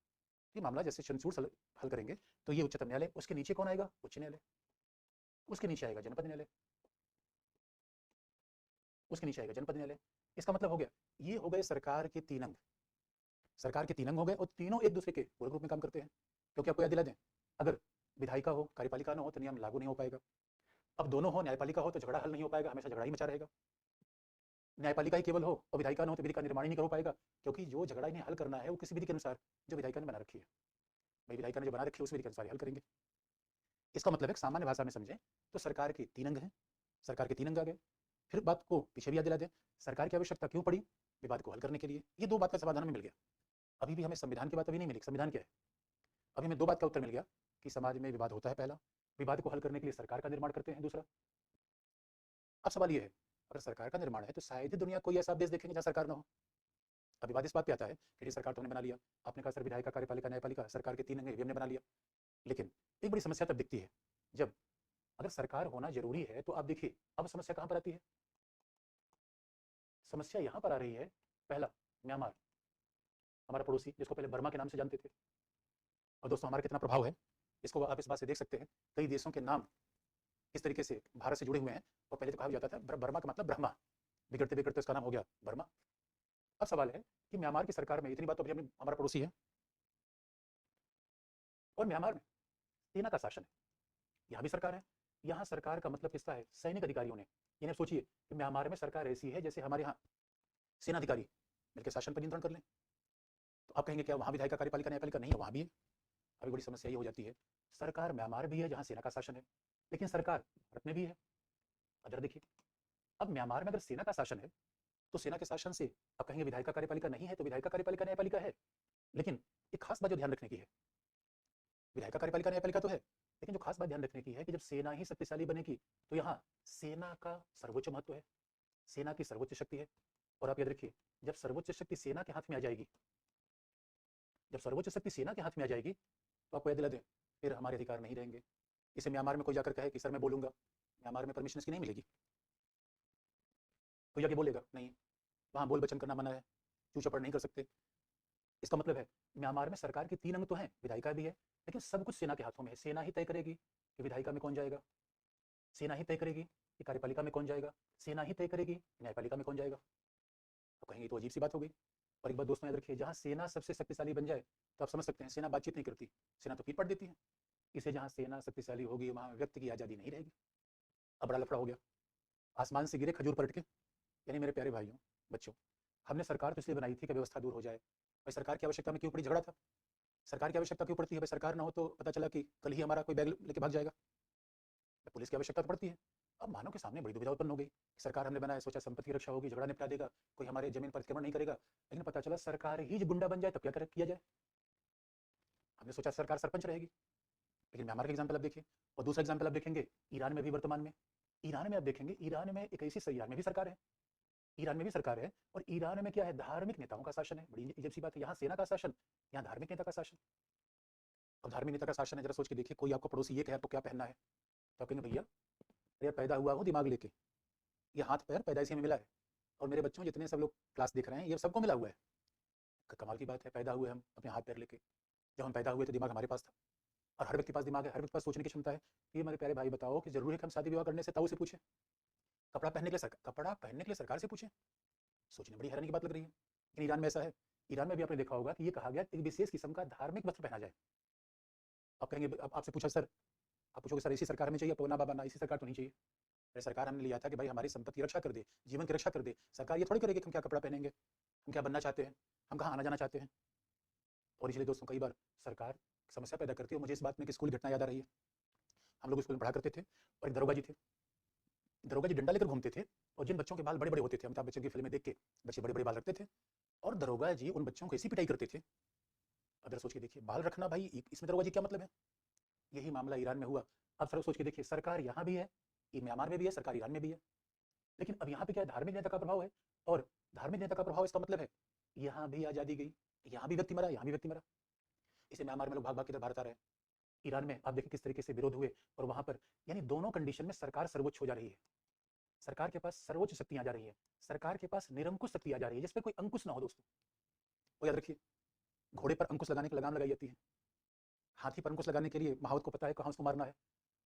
ये मामला जस्टिस चंद्रचूड़ हल करेंगे, तो ये उच्चतम न्यायालय। उसके नीचे कौन आएगा? उच्च न्यायालय। उसके नीचे आएगा जनपद न्यायालय। उसके नीचे आएगा जनपद न्यायालय। इसका मतलब हो गया, ये हो गए सरकार के तीन अंग। सरकार के तीन अंग हो गए, और तीनों एक दूसरे के पूरे ग्रुप में काम करते हैं। क्योंकि आपको याद दिला दें, अगर विधायिका हो, कार्यपालिका न हो, तो नियम लागू नहीं हो पाएगा। अब दोनों हो, न्यायपालिका हो, तो झगड़ा हल नहीं हो पाएगा, हमेशा झगड़ा ही मचा रहेगा। न्यायपालिका ही केवल हो और विधायिका न हो, तो विधि का निर्माण ही नहीं हो पाएगा, क्योंकि जो झगड़ा इन्हें हल करना है वो किसी विधि के अनुसार जो विधायिका ने बना रखी है, भाई विधायिका ने जो बना रखी है उस विधि के अनुसार हल करेंगे। इसका मतलब है सामान्य भाषा में समझें तो सरकार के तीन अंग हैं, सरकार के तीन अंग आ गए। फिर बात को पीछे भी याद दिला दें, सरकार की आवश्यकता क्यों पड़ी? विवाद को हल करने के लिए। ये दो बात का समाधान हमें मिल गया। अभी भी हमें संविधान की बात अभी नहीं मिली। संविधान क्या है? अभी हमें दो बात का उत्तर मिल गया कि समाज में विवाद होता है, पहला, विवाद को हल करने के लिए सरकार का निर्माण करते हैं, दूसरा। अब सवाल ये है, अगर सरकार का निर्माण है तो शायद ही दुनिया कोई ऐसा देश देखेंगे जहां सरकार ना हो। अब विवाद इस बात पे आता है कि सरकार तो हमने बना लिया, आपने कहा सर विधायिका, कार्यपालिका, न्यायपालिका, सरकार के तीन अंग हमने बना लिया, लेकिन एक बड़ी समस्या तब दिखती है जब अगर सरकार होना जरूरी है, तो आप देखिए अब समस्या कहां पर आती है। समस्या यहां पर आ रही है, पहला, म्यांमार, हमारा पड़ोसी, जिसको पहले बर्मा के नाम से जानते थे। और दोस्तों हमारा कितना प्रभाव है इसको आप इस बात से देख सकते हैं, कई देशों के नाम इस तरीके से भारत से जुड़े हुए हैं। और पहले तो कहा जाता था बर्मा का मतलब ब्रह्मा, बिगड़ते बिगड़ते उसका नाम हो गया बर्मा। अब सवाल है कि म्यांमार की सरकार में, इतनी बात तो अभी हमारा पड़ोसी है, और म्यांमार में सेना का शासन है, यहाँ भी सरकार है। यहाँ सरकार का मतलब किसका है? सैनिक अधिकारियों ने। यानी सोचिए कि म्यांमार में सरकार ऐसी है जैसे हमारे यहाँ सेना अधिकारी मिलकर शासन पर नियंत्रण कर लें। तो आप कहेंगे क्या वहाँ विधायिका, कार्यपालिका, न्यायपालिका नहीं है? वहाँ भी है। अभी बड़ी समस्या ये हो जाती है, सरकार म्यांमार भी है जहाँ सेना का शासन है, लेकिन सरकार भारत में भी है। अगर देखिए, अब म्यांमार में अगर सेना का शासन है तो सेना के शासन से आप कहेंगे विधायिका, कार्यपालिका नहीं है, तो विधायिका, कार्यपालिका, न्यायपालिका है। लेकिन एक खास बात जो ध्यान रखने की है, विधायिका, कार्यपालिका, न्यायपालिका तो है, लेकिन जो खास बात ध्यान रखने की है कि जब सेना ही शक्तिशाली बनेगी तो यहाँ सेना का सर्वोच्च महत्व है, सेना की सर्वोच्च शक्ति है। और आप याद रखिए, जब सर्वोच्च शक्ति सेना के हाथ में आ जाएगी, जब सर्वोच्च शक्ति सेना के हाथ में आ जाएगी, तो आपको याद दिला दें, फिर हमारे अधिकार नहीं रहेंगे। इसे म्यांमार में कोई जाकर कहे कि सर मैं बोलूंगा, म्यांमार में परमिशन इसकी नहीं मिलेगी। कोई जाके बोलेगा नहीं, वहाँ बोल बचन करना मना है, चू चपड़ नहीं कर सकते। इसका मतलब है म्यांमार में सरकार के तीन अंग तो हैं, विधायिका भी है, लेकिन सब कुछ सेना के हाथों में है। सेना ही तय करेगी कि विधायिका में कौन जाएगा, सेना ही तय करेगी कि कार्यपालिका में कौन जाएगा, सेना ही तय करेगी न्यायपालिका में कौन जाएगा। तो कहेंगे तो अजीब सी बात हो गई। और एक बात दोस्तों याद रखिए, जहाँ सेना सबसे शक्तिशाली बन जाए तो आप समझ सकते हैं सेना बातचीत नहीं करती, सेना तो पीट पड़ देती है। इसे जहाँ सेना शक्तिशाली होगी वहाँ व्यक्ति की आज़ादी नहीं रहेगी। अब बड़ा लफड़ा हो गया, आसमान से गिरे खजूर पलट के। यानी मेरे प्यारे भाइयों, बच्चों, हमने सरकार तो इसलिए बनाई थी कि व्यवस्था दूर हो जाए। भाई सरकार की आवश्यकता में क्यों पड़ी? झगड़ा था। सरकार की आवश्यकता क्यों पड़ती है? भाई सरकार ना हो तो पता चला कि कल ही हमारा कोई बैग लेके भाग जाएगा। पुलिस की आवश्यकता तो पड़ती है। अब मानव के सामने बड़ी दुविधा उत्पन्न हो गई, सरकार हमने बनाया, सोचा संपत्ति की रक्षा होगी, झगड़ा निपटा देगा, कोई हमारे जमीन पर अतिक्रमण नहीं करेगा। लेकिन पता चला सरकार ही गुंडा बन जाए तब क्या किया जाए। हमने सोचा सरकार सरपंच रहेगी, लेकिन म्यांमार का एग्जाम्पल आप देखिए। और दूसरा एग्जाम्पल आप देखेंगे ईरान में भी, वर्तमान में ईरान में आप देखेंगे, ईरान में एक ऐसी, ईरान में भी सरकार है, ईरान में भी सरकार है, और ईरान में क्या है? धार्मिक नेताओं का शासन है। बड़ी अजीब सी बात है, यहाँ सेना का शासन, यहाँ धार्मिक नेता का शासन। अब धार्मिक नेता का शासन है, जरा सोच के देखिए, कोई आपको पड़ोसी ये कहे आपको क्या पहनना है, तो आप कहेंगे भैया अरे पैदा हुआ हूँ दिमाग लेके, ये हाथ पैर पैदाइशी में मिला है, और मेरे बच्चों जितने सब लोग क्लास देख रहे हैं ये सबको मिला हुआ है। कमाल की बात है, पैदा हुए हम अपने हाथ पैर लेके, जब हम पैदा हुए तो दिमाग हमारे पास था, और हर व्यक्ति के पास दिमाग है, हर व्यक्ति के पास सोचने की क्षमता है। ये मेरे प्यारे भाई बताओ कि जरूरी है कि हम शादी विवाह करने से ताऊ से पूछें, कपड़ा पहनने के लिए सरकार से पूछें? सोचने बड़ी हैरानी की बात लग रही है, लेकिन ईरान में ऐसा है। ईरान में भी आपने देखा होगा कि ये कहा गया एक विशेष किस्म का धार्मिक वस्त्र पहना जाए। आप कहेंगे, आपसे पूछा सर, आप पूछोगे सर इसी सरकार में चाहिए? तो ना बाबा ना, इसी सरकार तो नहीं चाहिए। अरे सरकार हमने लिया था कि भाई हमारी संपत्ति की रक्षा कर दे, जीवन की रक्षा कर दे। सरकार ये थोड़ी करेगी कि हम क्या कपड़ा पहनेंगे, हम क्या बनना चाहते हैं, हम कहाँ आना जाना चाहते हैं। और इसलिए दोस्तों कई बार सरकार समस्या पैदा करती है। मुझे इस बात में एक स्कूल घटना याद आ रही है। हम लोग स्कूल में पढ़ा करते थे, और एक दरोगा जी थे। दरोगा जी डंडा लेकर घूमते थे, और जिन बच्चों के बाल बड़े बड़े होते थे, अमिताभ बच्चन की फिल्में देख के बच्चे बड़े बड़े बाल रखते थे, और दरोगा जी उन बच्चों को ऐसी पिटाई करते थे। अब जरा सोच के देखिए, बाल रखना भाई, इसमें दरोगा जी क्या मतलब है? यही मामला ईरान में हुआ। अब सर सोच के देखिए, सरकार यहाँ भी है, ये म्यांमार में भी है, सरकार ईरान में भी है, लेकिन अब यहाँ पे क्या है, धार्मिक नेता का प्रभाव है। और धार्मिक नेता का प्रभाव इसका मतलब है यहाँ भी आज़ादी गई, यहाँ भी व्यक्ति मरा, यहाँ भी व्यक्ति मरा। इसे म्यांमार में लोग भाग भाग के भारत आ रहे हैं। ईरान में आप देखिए किस तरीके से विरोध हुए, और वहां पर यानी दोनों कंडीशन में सरकार सर्वोच्च हो जा रही है। सरकार के पास सर्वोच्च शक्तियां आ जा रही है, सरकार के पास निरंकुश शक्ति आ जा रही है जिसपे कोई अंकुश ना हो दोस्तों। वो याद रखिए, घोड़े पर अंकुश लगाने की लगाम लगाई जाती है, हाथी पर अंकुश लगाने के लिए महावत को पता है कहाँ उसको मारना है।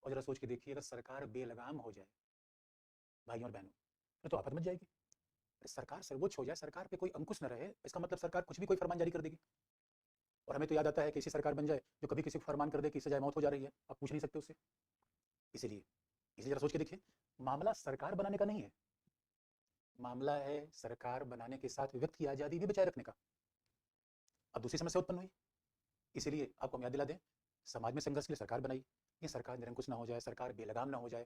और जरा सोच के देखिए, अगर सरकार बेलगाम हो जाए भाइयों और बहनों, तो आफत मच जाएगी। सरकार सर्वोच्च हो जाए, सरकार पे कोई अंकुश न रहे, इसका मतलब सरकार कुछ भी कोई फरमान जारी कर देगी। और हमें तो याद आता है कि ऐसी सरकार बन जाए जो कभी किसी को फरमान कर दे कि सजाए मौत हो जा रही है, आप पूछ नहीं सकते उससे। इसीलिए जरा सोच के देखिए, मामला सरकार बनाने का नहीं है, मामला है सरकार बनाने के साथ व्यक्ति की आजादी भी बचाए रखने का। अब दूसरी समस्या उत्पन्न हुई, इसीलिए आपको हम याद दिला दें, समाज में संघर्ष के लिए सरकार बनाई, ये सरकार निरंकुश ना हो जाए, सरकार बेलगाम ना हो जाए।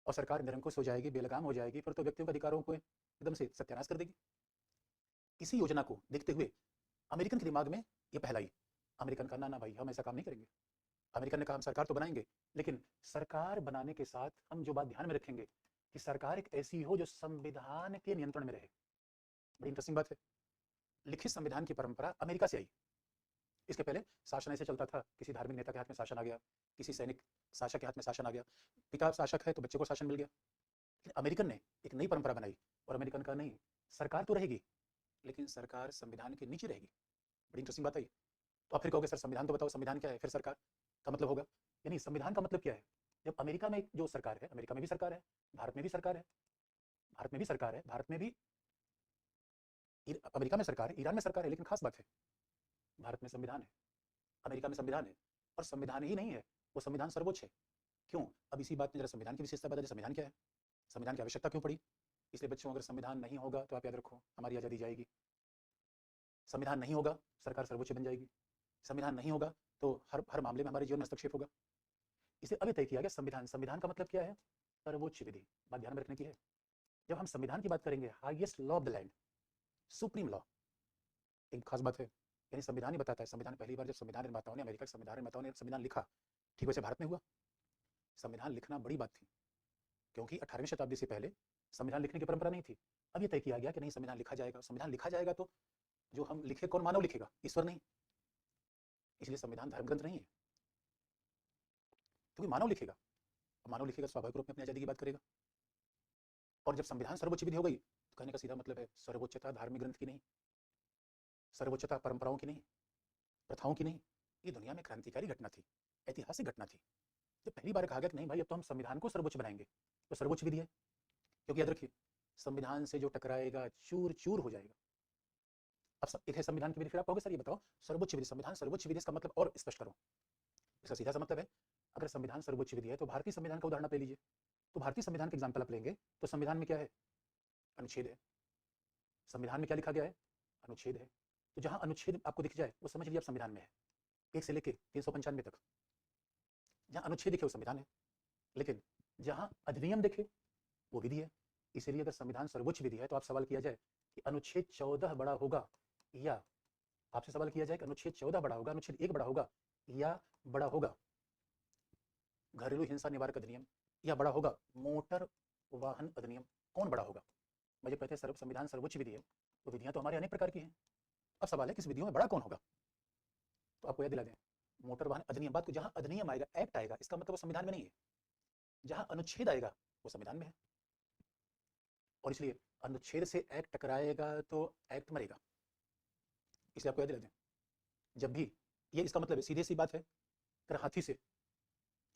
और सरकार निरंकुश हो जाएगी, बेलगाम हो जाएगी, फिर तो व्यक्तियों के अधिकारों को एकदम से सत्यानाश कर देगी। इसी योजना को देखते हुए अमेरिकन के दिमाग में ये पहला ही, अमेरिकन का ना भाई, हम ऐसा काम नहीं करेंगे। अमेरिकन ने कहा हम सरकार तो बनाएंगे, लेकिन सरकार बनाने के साथ हम जो बात ध्यान में रखेंगे कि सरकार एक ऐसी हो जो संविधान के नियंत्रण में रहे। बड़ी इंटरेस्टिंग बात है, लिखित संविधान की परंपरा अमेरिका से आई। इसके पहले शासन ऐसे चलता था, किसी धार्मिक नेता के हाथ में शासन आ गया, किसी सैनिक शासक के हाथ में शासन आ गया, पिता शासक है तो बच्चे को शासन मिल गया। लेकिन अमेरिकन ने एक नई परंपरा बनाई, और अमेरिकन का नहीं, सरकार तो रहेगी लेकिन सरकार संविधान के नीचे रहेगी। बड़ी इंटरेस्टिंग बात है। तो आप फिर कहोगे सर संविधान तो बताओ, संविधान क्या है, फिर सरकार का मतलब होगा। यानी संविधान का मतलब क्या है, जब अमेरिका में जो सरकार है, अमेरिका में भी सरकार है, भारत में भी सरकार है, भारत में भी सरकार है, भारत में भी, अमेरिका में सरकार है, ईरान में सरकार है, लेकिन खास बात है भारत में संविधान है, अमेरिका में संविधान है, और संविधान ही नहीं है, वो संविधान सर्वोच्च है। क्यों? अब इसी बात में जरा संविधान की विशेषता बता दें, संविधान क्या है, संविधान की आवश्यकता क्यों पड़ी। इसलिए बच्चों, अगर संविधान नहीं होगा तो आप याद रखो हमारी आज़ादी जाएगी। संविधान नहीं होगा, सरकार सर्वोच्च बन जाएगी। संविधान नहीं होगा तो हर मामले में हमारे जीवन में हस्तक्षेप होगा। इसे अब तय किया गया संविधान, संविधान का मतलब क्या है, सर्वोच्च विधि। बात ध्यान में रखने की है, जब हम संविधान की बात करेंगे, highest law of the land, supreme law, एक खास बात है, यानी संविधान ही बताता है। संविधान पहली बार जब संविधान निर्माताओं ने, अमेरिका के संविधान निर्माताओं ने संविधान लिखा, ठीक वैसे भारत में हुआ। संविधान लिखना बड़ी बात थी, क्योंकि 18वीं शताब्दी से पहले संविधान लिखने की परंपरा नहीं थी। अब ये तय किया गया कि नहीं, संविधान लिखा जाएगा। संविधान लिखा जाएगा तो जो हम लिखे, कौन मानव लिखेगा, ईश्वर नहीं। इसलिए संविधान धर्म ग्रंथ नहीं है, क्योंकि मानव लिखेगा, मानव लिखेगा स्वाभाविक रूप में अपनी आजादी की बात करेगा। और जब संविधान सर्वोच्च विधि हो गई, तो कहने का सीधा मतलब है सर्वोच्चता धार्मिक ग्रंथ की नहीं, सर्वोच्चता परंपराओं की नहीं, प्रथाओं की नहीं। ये दुनिया में क्रांतिकारी घटना थी, ऐतिहासिक घटना थी, जब पहली बार कहा गया कि नहीं भाई, अब तो हम संविधान को सर्वोच्च बनाएंगे, तो सर्वोच्च विधि है। क्योंकि याद रखिए, संविधान से जो टकराएगा चूर चूर हो जाएगा। अब एक है संविधान की विधि, फिर आप कहोगे सर ये बताओ सर्वोच्च विधि, संविधान सर्वोच्च विधि, इसका मतलब और स्पष्ट करो। इसका सीधा सा मतलब है, अगर संविधान सर्वोच्च विधि है तो भारतीय संविधान का उदाहरण आप ले लीजिए। तो भारतीय संविधान का एग्जाम्पल आप लेंगे तो संविधान में क्या है, अनुच्छेद है। संविधान में क्या लिखा गया है, अनुच्छेद है। तो जहां अनुच्छेद आपको दिख जाए वो समझ लीजिए आप संविधान में है, 1 से लेके 395 तक जहां अनुच्छेद दिखे वो संविधान है। लेकिन जहां अधिनियम दिखे वो विधि है। इसीलिए अगर संविधान सर्वोच्च विधि है तो आप सवाल किया जाए कि अनुच्छेद 14 बड़ा होगा, या आपसे सवाल किया जाए कि अनुच्छेद 14 बड़ा होगा, अनुच्छेद 1 बड़ा होगा, या बड़ा होगा घरेलू हिंसा निवारक अधिनियम, या बड़ा होगा मोटर वाहन अधिनियम, कौन बड़ा होगा। मुझे कहते हैं संविधान सर्वोच्च विधि है, तो विधियां तो हमारे अनेक प्रकार की हैं। अब सवाल है किस विधियों में बड़ा कौन होगा। तो आपको याद दिला दें, मोटर वाहन अधिनियम, बात को जहां अधिनियम आएगा, एक्ट आएगा, इसका मतलब वो संविधान में नहीं है। जहां अनुच्छेद आएगा वो संविधान में है, और इसलिए अनुच्छेद से एक्ट टकराएगा तो एक्ट मरेगा। इसलिए आपको याद दिला दें, जब भी ये, इसका मतलब सीधे सी बात है, अगर हाथी से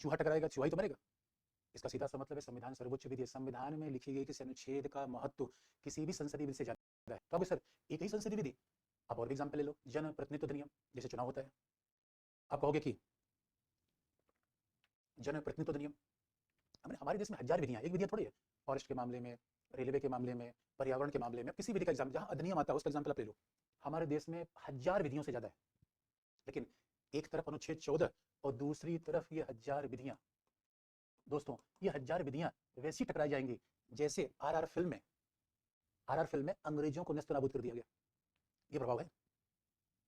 चूहा टकराएगा, चूहा ही तो मरेगा। इसका सीधा सा मतलब है संविधान सर्वोच्च विधि है। संविधान में लिखी गई किसी अनुच्छेद का महत्व किसी भी संसदीय विधि से ज्यादा है। तो अब सर एक ही संसदीय विधि, आप और भी एग्जाम्पल ले लो, जन प्रतिनिधित्व अधिनियम, जैसे चुनाव होता है, आप कहोगे कि जन प्रतिनिधित्व अधिनियम, हमारे देश में हजार विधियां, एक विधियां थोड़ी है। फॉरेस्ट के मामले में, रेलवे के मामले में, पर्यावरण के मामले में, किसी विधि का एग्जाम जहां अधिनियम आता है उसका एग्जाम्पल आप ले लो। हमारे देश में हजार विधियों से ज्यादा है, लेकिन एक तरफ अनुच्छेद 14 और दूसरी तरफ ये हजार विधियां। दोस्तों ये हजार विधियां वैसी टकराई जाएंगी जैसे आरआर फिल्म में अंग्रेजों को नेस्तनाबूद कर दिया गया। ये प्रभाव है।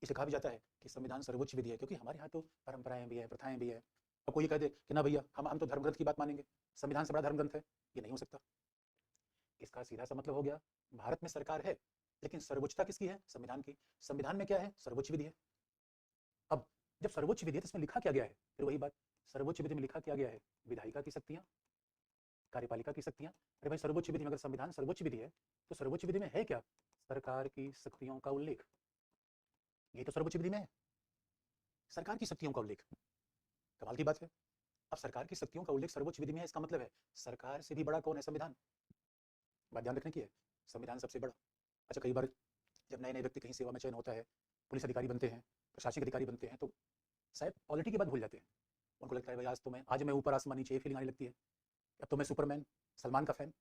इसे कहा भी जाता है कि संविधान सर्वोच्च विधि है, क्योंकि हमारे यहाँ तो परंपराएं भी है, प्रथाएं भी है। अब कोई कह दे कि ना भैया हम तो धर्मग्रंथ की बात मानेंगे, संविधान से बड़ा धर्मग्रंथ है, ये नहीं हो सकता। इसका सीधा सा मतलब हो गया, भारत में सरकार है लेकिन सर्वोच्चता किसकी है? संविधान की। संविधान में क्या है? सर्वोच्च विधि है। अब जब सर्वोच्च विधि है तो इसमें लिखा क्या गया है? फिर वही बात, सर्वोच्च विधि में लिखा क्या गया है? विधायिका की शक्तियां, कार्यपालिका की शक्तियां। अरे भाई सर्वोच्च विधि में अगर संविधान सर्वोच्च विधि है तो सर्वोच्च विधि में है क्या? सरकार की शक्तियों का उल्लेख। ये तो सर्वोच्च विधि में है, सरकार की शक्तियों का उल्लेख। कमाल की बात है। अब सरकार की शक्तियों का उल्लेख सर्वोच्च विधि में है, इसका मतलब है सरकार से भी बड़ा कौन है? संविधान। बात ध्यान रखने की है, संविधान सबसे बड़ा। अच्छा, कई बार जब नए नए व्यक्ति कहीं सेवा में चयन होता है, पुलिस अधिकारी बनते हैं, प्रशासनिक अधिकारी बनते हैं, तो शायद पॉलिटी की बात भूल जाते हैं। उनको लगता है भाई आज मैं ऊपर आसमान नीचे, ये फीलिंग आने लगती है, अब तो मैं सुपरमैन, सलमान का फैन।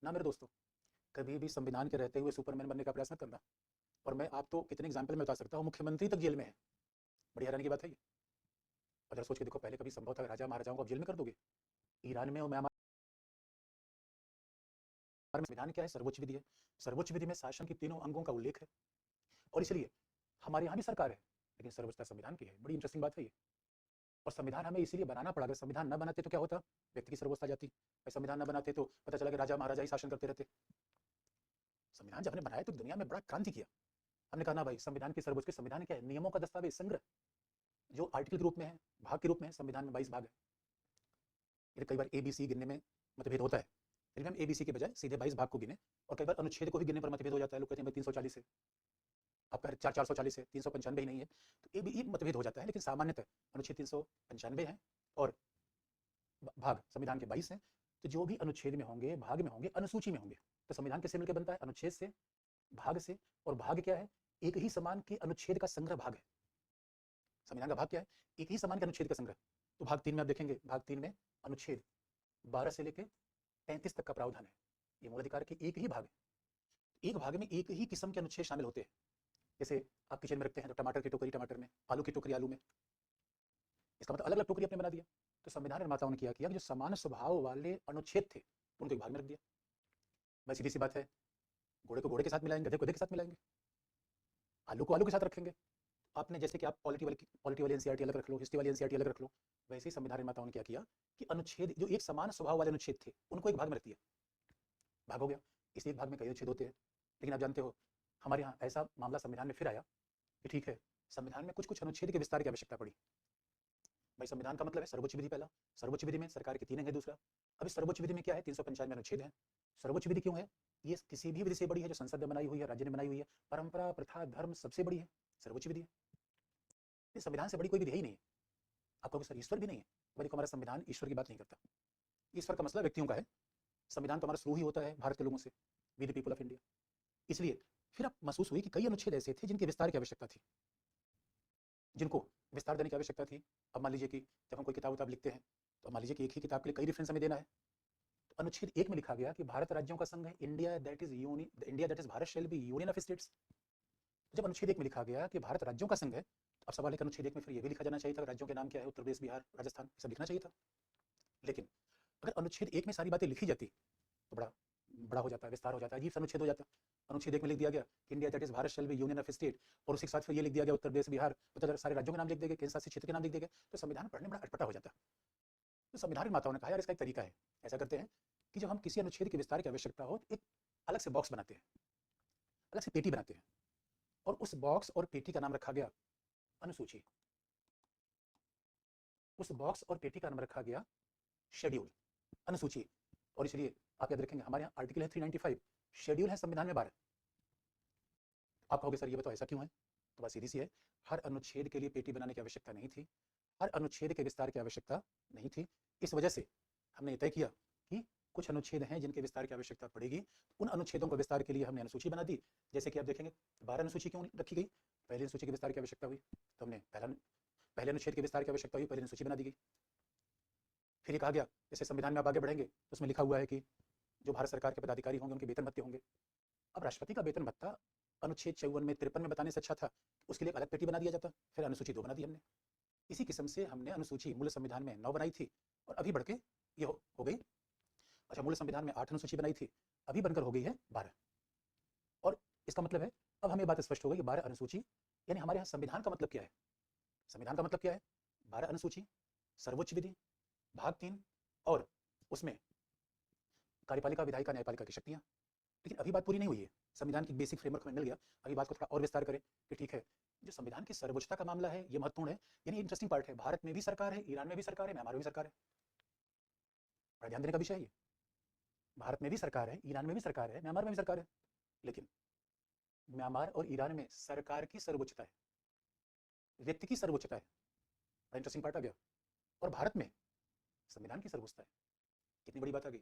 ना मेरे दोस्तों, कभी भी संविधान के रहते हुए सुपरमैन बनने का प्रयास मत करना। और मैं आप तो कितने एग्जाम्पल में बता सकता हूँ, मुख्यमंत्री तक जेल में है। बड़ी हैरानी की बात है ये। अगर सोच के देखो, पहले कभी संभव था राजा महाराजाओं को आप जेल में कर दोगे? ईरान में और म्यांमार में संविधान क्या है? सर्वोच्च विधि है। सर्वोच्च विधि में शासन के तीनों अंगों का उल्लेख है, और इसलिए हमारे यहाँ भी सरकार है लेकिन सर्वोच्चता संविधान की है। बड़ी इंटरेस्टिंग बात है ये। और संविधान हमें इसीलिए बनाना पड़ा। अगर संविधान न बनाते तो क्या होता? व्यक्ति की सर्वोच्चता जाती। संविधान न बनाते तो पता चला कि राजा महाराजा ही शासन करते रहते। संविधान जब हमने बनाया तो दुनिया में बड़ा क्रांति किया। हमने कहा ना भाई, संविधान की सर्वोच्च। संविधान क्या है? नियमों का दस्तावेज, संग्रह, जो आर्टिकल के रूप में है, भाग के रूप में है। संविधान में 22 भाग है। ये कई बार ABC गिनने में मतभेद होता है, फिर हम ABC के बजाय सीधे 22 भाग को गिने, और कई बार अनुच्छेद को भी गिनने पर मतभेद हो जाता है। लोग कहते हैं 340 है, आपका 440 है, 395 ही नहीं है, तो ये मतभेद हो जाता है। लेकिन सामान्यतः अनुच्छेद 395 है और भाग संविधान के 22 हैं। तो जो भी अनुच्छेद में होंगे, भाग में होंगे, अनुसूची में होंगे, तो संविधान किससे मिलकर बनता है? अनुच्छेद से, भाग से। और भाग क्या है? एक ही समान के अनुच्छेद का संग्रह भाग है। संविधान का भाग क्या है? एक ही समान के अनुच्छेद का संग्रह। तो भाग 3 में आप देखेंगे, भाग 3 में अनुच्छेद 12 से लेकर 35 तक का प्रावधान है। ये मूल अधिकार के एक ही भाग है। एक भाग में एक ही किस्म के अनुच्छेद शामिल होते हैं। जैसे आप किचन में रखते हैं तो टमाटर की टोकरी टमाटर में, आलू की टोकरी आलू में। इसका मतलब अलग अलग टोकरी आपने बना दिया। तो संविधान निर्माताओं ने क्या किया कि जो समान स्वभाव वाले अनुच्छेद थे उनको एक भाग में रख दिया। बस सीधी सी बात है, घोड़े को घोड़े के साथ मिलाएंगे, गधे को गधे के साथ मिलाएंगे, आलू को आलू के साथ रखेंगे। आपने जैसे कि आप पॉलिटी वाली एनसीईआरटी अलग रख लो, हिस्ट्री वाली एनसीईआरटी अलग रख लो, वैसे ही संविधान निर्माताओं ने क्या किया कि अनुच्छेद जो एक समान स्वभाव वाले अनुच्छेद थे उनको एक भाग में रख दिया। भाग हो गया। इसी एक भाग में कई अनुच्छेद होते हैं। लेकिन आप जानते हो हमारे यहाँ ऐसा मामला संविधान में फिर आया कि ठीक है, संविधान में कुछ कुछ अनुच्छेद के विस्तार की आवश्यकता पड़ी। भाई संविधान का मतलब है सर्वोच्च विधि। पहला, सर्वोच्च विधि में सरकार के 3 अंग है। दूसरा, अब इस सर्वोच्च विधि में क्या है? 395 अनुच्छेद है। सर्वोच्च विधि क्यों है? ये किसी भी विधि से बड़ी है जो संसद ने बनाई हुई है, राज्य ने बनाई हुई है, परंपरा, प्रथा, धर्म सबसे बड़ी है, सर्वोच्च विधि है। इस संविधान से बड़ी कोई विधि ही नहीं है। आप कहोगे सर ईश्वर भी नहीं है। भाई देखो, हमारा संविधान ईश्वर की बात नहीं करता। ईश्वर का मसला व्यक्तियों का है। संविधान तो हमारा शुरू ही होता है भारत के लोगों से, we the people of India. इसलिए फिर अब महसूस हुई कि कई अनुच्छेद ऐसे थे जिनके विस्तार की आवश्यकता थी, जिनको विस्तार देने की आवश्यकता थी। अब मान लीजिए कि जब हम कोई किताब लिखते हैं तो मान लीजिए कि एक ही किताब के लिए कई रेफरेंस हमें देना है। तो अनुच्छेद 1 में लिखा गया कि भारत राज्यों का संघ है, India that is Bharat shall be union of states. जब अनुच्छेद 1 में लिखा गया कि भारत राज्यों का संघ है, तो अब सवाल है कि अनुच्छेद 1 में फिर ये भी लिखा जाना चाहिए था राज्यों के नाम क्या है, उत्तर प्रदेश, बिहार, राजस्थान, सब लिखना चाहिए था। लेकिन अगर अनुच्छेद 1 में सारी बातें लिखी जाती तो बड़ा बड़ा हो जाता है, विस्तार हो जाता है, अजीब सा अनुच्छेद हो जाता। अनुच्छेद 1 में लिख दिया गया India that is Bharat shall be union of state, और उसी के साथ फिर ये लिख दिया गया उत्तर प्रदेश, बिहार, तो सारे राज्यों के नाम लिख देंगे, केंद्र शासित क्षेत्र के नाम लिख देंगे, तो संविधान पढ़ने में बड़ा अटपटा हो जाता। तो संविधान निर्माताओं ने कहा यार इसका एक तरीका है, ऐसा करते हैं कि जब हम किसी अनुच्छेद के विस्तार की आवश्यकता हो तो एक अलग से बॉक्स बनाते हैं, अलग से पेटी बनाते हैं, और उस बॉक्स और पेटी का नाम रखा गया अनुसूची। उस बॉक्स और पेटी का नाम रखा गया शेड्यूल, अनुसूची। और इसलिए आप याद रखेंगे हमारे यहाँ आर्टिकल है 395, शेड्यूल है संविधान में 12। आप कहोगे सर ये बताओ ऐसा क्यों है? तो बात सीधी सी है, हर अनुच्छेद के लिए पेटी बनाने की आवश्यकता नहीं थी, हर अनुच्छेद के विस्तार की आवश्यकता नहीं थी। इस वजह से हमने तय किया कि कुछ अनुच्छेद हैं जिनके विस्तार की आवश्यकता पड़ेगी, उन अनुच्छेदों को विस्तार के लिए हमने अनुसूची बना दी। जैसे कि आप देखेंगे 12 अनुसूची क्यों रखी गई? पहले अनुसूची के विस्तार की आवश्यकता हुई तो हमने पहले अनुच्छेद के विस्तार की आवश्यकता हुई, पहले अनुसूची बना दी गई। फिर ये कहा गया जैसे संविधान में आप आगे बढ़ेंगे तो उसमें लिखा हुआ है कि जो भारत सरकार के पदाधिकारी होंगे उनके वेतन भत्ते होंगे। अब राष्ट्रपति का वेतन भत्ता अनुच्छेद 54 में 53 में बताने से अच्छा था, उसके लिए एक अलग पेटी बना दिया जाता, फिर अनुसूची 2 बना दी हमने। इसी किस्म से हमने अनुसूची मूल संविधान में 9 बनाई थी और अभी बढ़ के ये हो गई। अच्छा, मूल संविधान में 8 अनुसूची बनाई थी, अभी बनकर हो गई है 12। और इसका मतलब है अब हमें बात स्पष्ट हो गई कि 12 अनुसूची यानी हमारे यहाँ संविधान का मतलब क्या है। संविधान का मतलब क्या है? 12 अनुसूची, सर्वोच्च विधि, भाग 3 और उसमें कार्यपालिका, विधायिका, न्यायपालिका की शक्तियाँ। लेकिन अभी बात पूरी नहीं हुई है। संविधान की बेसिक फ्रेमवर्क हमें मिल गया। अभी बात को थोड़ा और विस्तार करें कि ठीक है, जो संविधान की सर्वोच्चता का मामला है ये महत्वपूर्ण है। यानी इंटरेस्टिंग पार्ट है, भारत में भी सरकार है, ईरान में भी सरकार है, म्यांमार में भी सरकार है। बड़ा ध्यान देने का विषय है ये। भारत में भी सरकार है, ईरान में भी सरकार है, म्यांमार में भी सरकार है, लेकिन म्यांमार और ईरान में सरकार की सर्वोच्चता है, व्यक्ति की सर्वोच्चता है। बड़ा इंटरेस्टिंग पार्ट आ गया। और भारत में संविधान की सर्वोच्चता है। कितनी बड़ी बात आ गई।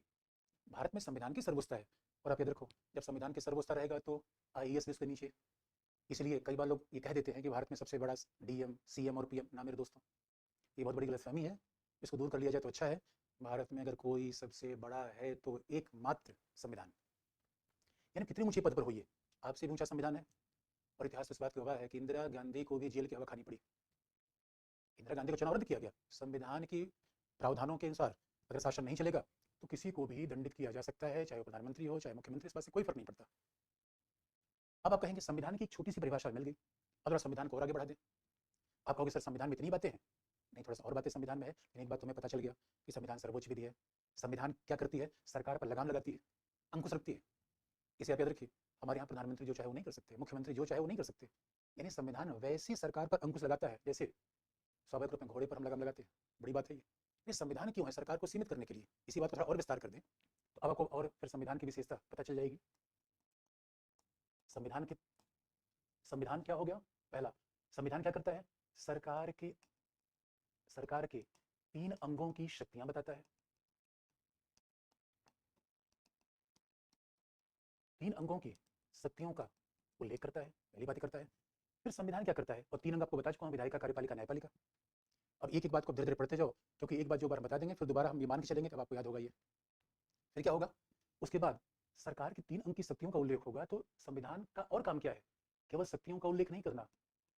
भारत में संविधान की सर्वोच्चता है। और आप याद रखो, जब संविधान की सर्वोच्चता रहेगा तो आईएएस भी उसके नीचे। इसलिए कई बार लोग ये कह देते हैं कि भारत में सबसे बड़ा डीएम, सीएम और पीएम। ना मेरे दोस्तों, ये बहुत बड़ी गलतफहमी है। इसको दूर कर लिया जाए तो अच्छा है। भारत में अगर कोई सबसे बड़ा है तो एकमात्र संविधान, यानी कितनी ऊंचे पद पर होइए, आपसे भी ऊंचा संविधान है। और इतिहास इस बात का गवाह है कि इंदिरा गांधी को भी जेल की हवा खानी पड़ी। इंदिरा गांधी को चुनाव रद्द किया गया। संविधान की प्रावधानों के अनुसार अगर शासन नहीं चलेगा तो किसी को भी दंडित किया जा सकता है, चाहे वो प्रधानमंत्री हो, चाहे मुख्यमंत्री। इस बात से कोई फर्क नहीं पड़ता। अब आप कहेंगे संविधान की एक छोटी सी परिभाषा मिल गई, अगर संविधान को और आगे बढ़ा दें। आप कहोगे सर संविधान में इतनी बातें हैं। नहीं, थोड़ा सा और बातें संविधान में है। लेकिन एक बात तुम्हें पता चल गया कि संविधान सर्वोच्च विधि है। संविधान क्या करती है? सरकार पर लगाम लगाती है, अंकुश रखती है। इसे आप याद रखिए। हमारे यहाँ प्रधानमंत्री जो चाहे वो नहीं कर सकते, मुख्यमंत्री जो चाहे वो नहीं कर सकते। यानी संविधान वैसी सरकार पर अंकुश लगाता है जैसे स्वाभाविक रूप में घोड़े पर हम लगाम लगाते हैं। बड़ी बात है ये संविधान क्यों है? सरकार को सीमित करने के लिए। इसी बात को थोड़ा और विस्तार कर दें तो अब आपको और फिर संविधान की विशेषता पता चल जाएगी। संविधान क्या हो गया? पहला, संविधान क्या करता है? सरकार के 3 अंगों की शक्तियां बताता है। 3 अंगों की शक्तियों का उल्लेख करता है, पहली बात करता है। फिर संविधान क्या करता है? और 3 अंग आपको बता चुका हूं, विधायिका, कार्यपालिका, न्यायपालिका। अब एक एक बात को धीरे धीरे पढ़ते जाओ, क्योंकि एक बात जो बार बता देंगे फिर दोबारा हम ये मान के चलेंगे तब आपको याद होगा ये। फिर क्या होगा? उसके बाद सरकार की 3 अंग की शक्तियों का उल्लेख होगा। तो संविधान का और काम क्या है? केवल शक्तियों का उल्लेख नहीं करना,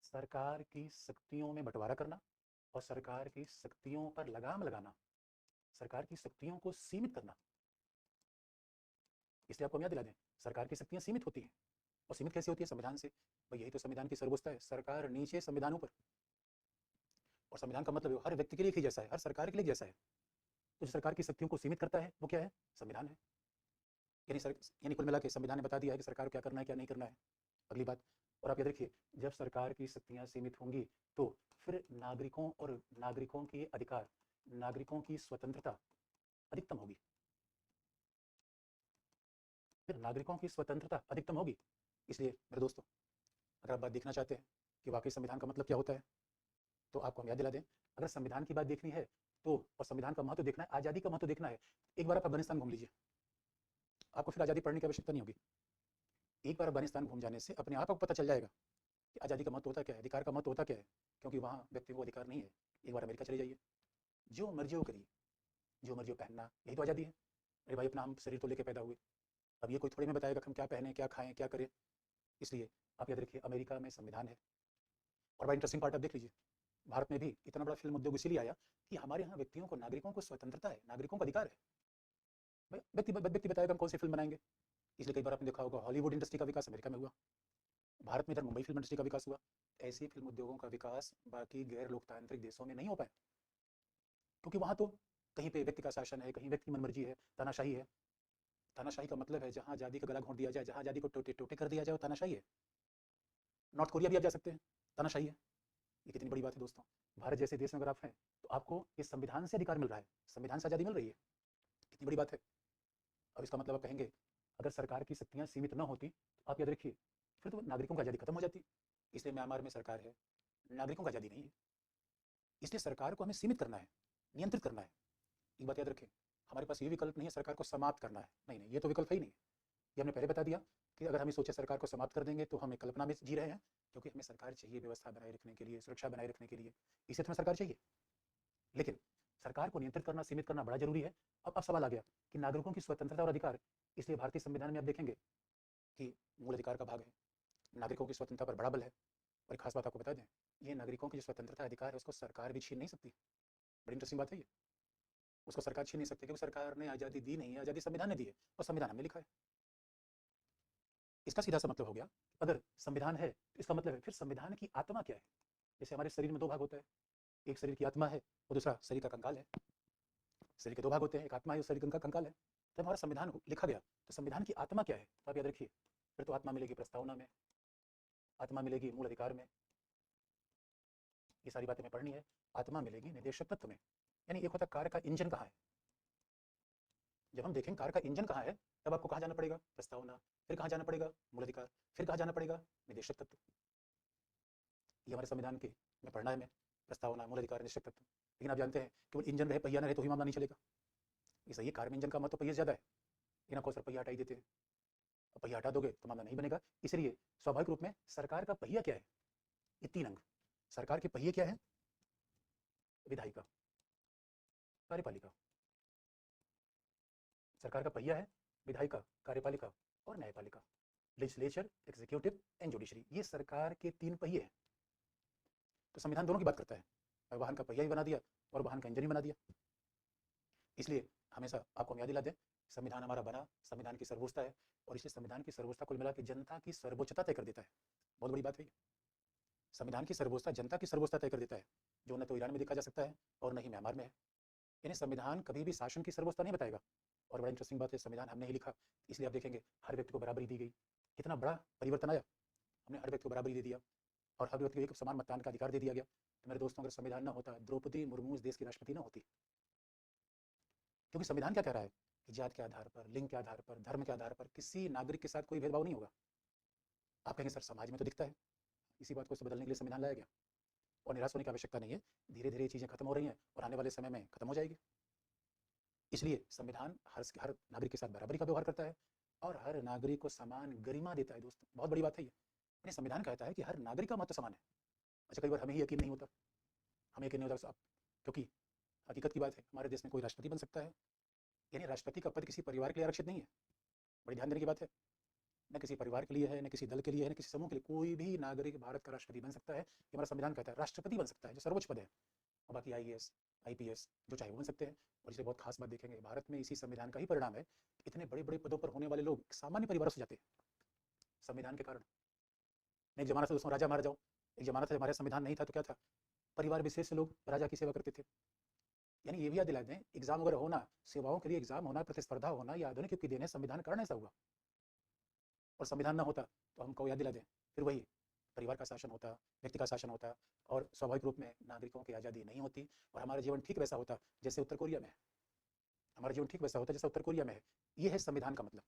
सरकार की शक्तियों में बंटवारा करना और सरकार की शक्तियों पर लगाम लगाना, सरकार की शक्तियों को सीमित करना। इसलिए आपको हम याद दिला दें, सरकार की शक्तियां सीमित होती हैं। और सीमित कैसे होती है? संविधान से। भाई यही तो संविधान की सर्वोच्चता है, सरकार नीचे, संविधान ऊपर। और संविधान का मतलब हर व्यक्ति के लिए एक ही जैसा है, हर सरकार के लिए जैसा है। तो जो सरकार की शक्तियों को सीमित करता है वो क्या है? संविधान है। यानी कुल मिला के संविधान ने बता दिया है कि सरकार को क्या करना है, क्या नहीं करना है। अगली बात, और आप याद रखिए, जब सरकार की शक्तियां सीमित होंगी तो फिर नागरिकों के अधिकार, नागरिकों की स्वतंत्रता अधिकतम होगी। फिर नागरिकों की स्वतंत्रता अधिकतम होगी। इसलिए मेरे दोस्तों, अगर आप बात देखना चाहते हैं कि वाकई संविधान का मतलब क्या होता है तो आपको हम याद दिला दें। अगर संविधान की बात देखनी है तो, और संविधान का महत्व देखना है, आज़ादी का महत्व देखना है, एक बार आप अफगानिस्तान घूम लीजिए। आपको फिर आज़ादी पढ़ने की आवश्यकता नहीं होगी। एक बार अफगानिस्तान घूम जाने से अपने आप को पता चल जाएगा कि आज़ादी का महत्व होता क्या है, अधिकार का महत्व होता क्या है। क्योंकि वहाँ व्यक्ति को अधिकार नहीं है। एक बार अमेरिका चले जाइए, जो मर्जी हो करिए, जो मर्जी हो पहनना, यही तो आज़ादी है। अरे भाई, अपना हम शरीर तो लेके पैदा हुए। अब ये कोई थोड़ी में बताएगा कि हम क्या पहने, क्या खाएं, क्या करें। इसलिए आप याद रखिए, अमेरिका में संविधान है। और बड़ा इंटरेस्टिंग पार्ट आप देख लीजिए, भारत में भी इतना बड़ा फिल्म उद्योग इसीलिए आया कि हमारे यहाँ व्यक्तियों को, नागरिकों को स्वतंत्रता है, नागरिकों का अधिकार है। भाई व्यक्ति बताएगा हम कौन सी फिल्म बनाएंगे। इसलिए कई बार आपने देखा होगा हॉलीवुड इंडस्ट्री का विकास अमेरिका में हुआ, भारत में इधर मुंबई फिल्म इंडस्ट्री का विकास हुआ। ऐसे फिल्म उद्योगों का विकास बाकी गैर लोकतांत्रिक देशों में नहीं हो पाया, क्योंकि वहाँ तो कहीं पे व्यक्ति का शासन है, कहीं व्यक्ति की मनमर्जी है, तानाशाही है। तानाशाही का मतलब है जहाँ आज़ादी का गला घोंट दिया जाए, जहाँ आज़ादी को टोटे टोटे कर दिया जाए, वो तानाशाही है। नॉर्थ कोरिया भी आप जा सकते हैं, तानाशाही है। ये कितनी बड़ी बात है दोस्तों। भारत जैसे देश में अगर आप हैं तो आपको इस संविधान से अधिकार मिल रहा है, संविधान से आज़ादी मिल रही है। कितनी बड़ी बात है। अब इसका मतलब आप कहेंगे अगर सरकार की शक्तियाँ सीमित न होती तो आप याद रखिए फिर तो नागरिकों की आज़ादी खत्म हो जाती। इसलिए म्यांमार में सरकार है, नागरिकों की आज़ादी नहीं है। इसलिए सरकार को हमें सीमित करना है, नियंत्रित करना है। एक बात याद रखें, हमारे पास ये विकल्प नहीं है सरकार को समाप्त करना है। नहीं नहीं, ये तो विकल्प है ही नहीं। ये हमने पहले बता दिया कि अगर हम सोचे सरकार को समाप्त कर देंगे तो हम एक कल्पना में जी रहे हैं, क्योंकि हमें सरकार चाहिए व्यवस्था बनाए रखने के लिए, सुरक्षा बनाए रखने के लिए। इसे तो हमें सरकार चाहिए, लेकिन सरकार को नियंत्रित करना, सीमित करना बड़ा जरूरी है। अब सवाल आ गया कि नागरिकों की स्वतंत्रता और अधिकार। इसलिए भारतीय संविधान में आप देखेंगे कि मूल अधिकार का भाग है, नागरिकों की स्वतंत्रता पर बड़ा बल है। और एक खास बात आपको बता दें, ये नागरिकों की जो स्वतंत्रता अधिकार है उसको सरकार भी छीन नहीं सकती। बड़ी इंटरेस्टिंग बात है ये। उसको सरकार छीन नहीं सकती, क्योंकि सरकार ने आज़ादी दी नहीं है, आज़ादी संविधान ने दी है और संविधान में लिखा है। इसका सीधा सा मतलब हो गया, अगर संविधान है तो इसका मतलब है फिर संविधान की आत्मा क्या है। जैसे हमारे शरीर में दो भाग होता है, एक शरीर की आत्मा है और दूसरा शरीर का कंकाल है। शरीर के दो भाग होते हैं, एक आत्मा है और शरीर का कंकाल है। जब हमारा संविधान लिखा गया तो संविधान की आत्मा क्या है, तो आप याद रखिए, फिर तो आत्मा मिलेगी प्रस्तावना में, आत्मा मिलेगी मूल अधिकार में, ये सारी बातें हमें पढ़नी है। आत्मा मिलेगी निर्देशक तत्व में, यानी एक होता है कार का इंजन कहाँ है। जब हम देखेंगे कार का इंजन कहाँ है, तब आपको कहाँ जाना पड़ेगा, प्रस्तावना, फिर कहाँ जाना पड़ेगा, मूल अधिकार, फिर कहाँ जाना पड़ेगा, निर्देशक तत्व। ये हमारे संविधान के में पढ़ना है, हमें प्रस्तावना, मूल अधिकार, निर्देशक तत्व। लेकिन आप जानते हैं केवल इंजन रहे, पहिया न रहे तो ही मामला नहीं चलेगा। ये सही है, कार में इंजन का महत्व पहिए ज़्यादा है, लेकिन आपको सर पहिया हटा ही देते हैं, पहिया हटा दोगे तो मामला नहीं बनेगा। इसलिए स्वाभाविक रूप में सरकार का पहिया क्या है, ये 3 अंग। सरकार के पहिए क्या है, विधायिका, कार्यपालिका। सरकार का पहिया है विधायिका, कार्यपालिका और न्यायपालिका, लेजिस्लेचर, एग्जीक्यूटिव एंड जुडिशरी। ये सरकार के 3 पहिए हैं। तो संविधान दोनों की बात करता है, वाहन का पहिया भी बना दिया और वाहन का इंजन भी बना दिया। इसलिए हमेशा आपको हम याद दिला दें, संविधान हमारा बना संविधान की सर्वोच्चता है, और इसलिए संविधान की सर्वोच्चता कुल मिला के जनता की सर्वोच्चता तय कर देता है। बहुत बड़ी बात है, संविधान की सर्वोच्चता जनता की सर्वोच्चता तय कर देता है, जो न तो ईरान में देखा जा सकता है और न ही म्यांमार में है। यानी संविधान कभी भी शासन की सर्वोच्चता नहीं बताएगा। और बड़ा इंटरेस्टिंग बात है, संविधान हमने ही लिखा, इसलिए आप देखेंगे हर व्यक्ति को बराबरी दी गई। कितना बड़ा परिवर्तन आया, हमने हर व्यक्ति को बराबरी दे दिया और हर व्यक्ति को एक समान मतदान का अधिकार दे दिया गया। तो मेरे दोस्तों, अगर संविधान ना होता, द्रौपदी मुर्मू इस देश की राष्ट्रपति ना होती। क्योंकि संविधान क्या कह रहा है कि जात के आधार पर, लिंग के आधार पर, धर्म के आधार पर किसी नागरिक के साथ कोई भेदभाव नहीं होगा। आप कहेंगे सर समाज में तो दिखता है, इसी बात को बदलने के लिए संविधान लाया गया। और निराश होने की आवश्यकता नहीं है, धीरे धीरे चीज़ें खत्म हो रही हैं और आने वाले समय में खत्म हो जाएगी। इसलिए संविधान हर नागरिक के साथ बराबरी का व्यवहार करता है और हर नागरिक को समान गरिमा देता है। दोस्तों, बहुत बड़ी बात है ये। यानी संविधान कहता है कि हर नागरिक का महत्व समान है। अच्छा, कई बार हमें ही यकीन नहीं होता, हमें यकीन नहीं होता क्योंकि हकीकत की बात है, हमारे देश में कोई राष्ट्रपति बन सकता है। यानी राष्ट्रपति का पद किसी परिवार के लिए आरक्षित नहीं है। बड़ी ध्यान देने की बात है, न किसी परिवार के लिए है, न किसी दल के लिए है, न किसी समूह के लिए। कोई भी नागरिक भारत का राष्ट्रपति बन सकता है। ये हमारा संविधान कहता है। राष्ट्रपति बन सकता है, जो सर्वोच्च पद है, और बाकी IAS, IPS जो चाहे वो बन सकते हैं। और इसे बहुत खास बात देखेंगे, भारत में इसी संविधान का ही परिणाम है, इतने बड़े बड़े पदों पर होने वाले लोग सामान्य परिवारों से जाते हैं संविधान के कारण। एक जमाना था दोस्तों राजा महाराजाओं, एक जमाना था हमारे संविधान नहीं था तो क्या था, परिवार विशेष से लोग राजा की सेवा करते थे। यानी ये भी याद दिला दें, एग्जाम वगैरह होना, सेवाओं के लिए एग्जाम होना, प्रतिस्पर्धा होना, यह आधुनिक युग की देन है। संविधान कारण ऐसा हुआ, और संविधान ना होता तो हमको याद दिला दें, फिर वही परिवार का शासन होता, व्यक्ति का शासन होता, और स्वाभाविक रूप में नागरिकों की आज़ादी नहीं होती, और हमारा जीवन ठीक वैसा होता जैसे उत्तर कोरिया में है। हमारा जीवन ठीक वैसा होता जैसा उत्तर कोरिया में है। ये है संविधान का मतलब,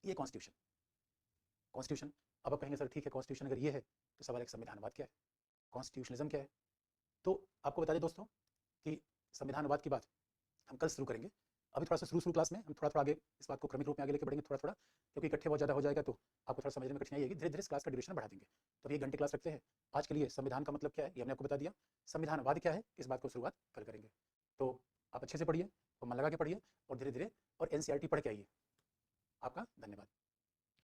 ये कॉन्स्टिट्यूशन। कॉन्स्टिट्यूशन, अब आप कहेंगे सर ठीक है, कॉन्स्टिट्यूशन अगर ये है तो सवाल एक संविधानवाद क्या है, कॉन्स्टिट्यूशनिज्म क्या है। तो आपको बता दें दोस्तों कि संविधानवाद की बात हम कल शुरू करेंगे। अभी थोड़ा सा शुरू क्लास में हम थोड़ा आगे इस बात को क्रमिक रूप में आगे लेके बढ़ेंगे थोड़ा, क्योंकि इकट्ठे बहुत ज़्यादा हो जाएगा तो आपको थोड़ा समझने में कठिनाई आएगी। धीरे धीरे इस क्लास का ड्यूरेशन बढ़ा देंगे। तो 1 घंटे क्लास रखते हैं। आज के लिए संविधान का मतलब क्या है ये हमने आपको बता दिया, संविधानवाद क्या है इस बात को शुरुआत कल करेंगे। तो आप अच्छे से पढ़िए और मन लगा के पढ़िए और धीरे धीरे और NCERT पढ़ के आइए। आपका धन्यवाद।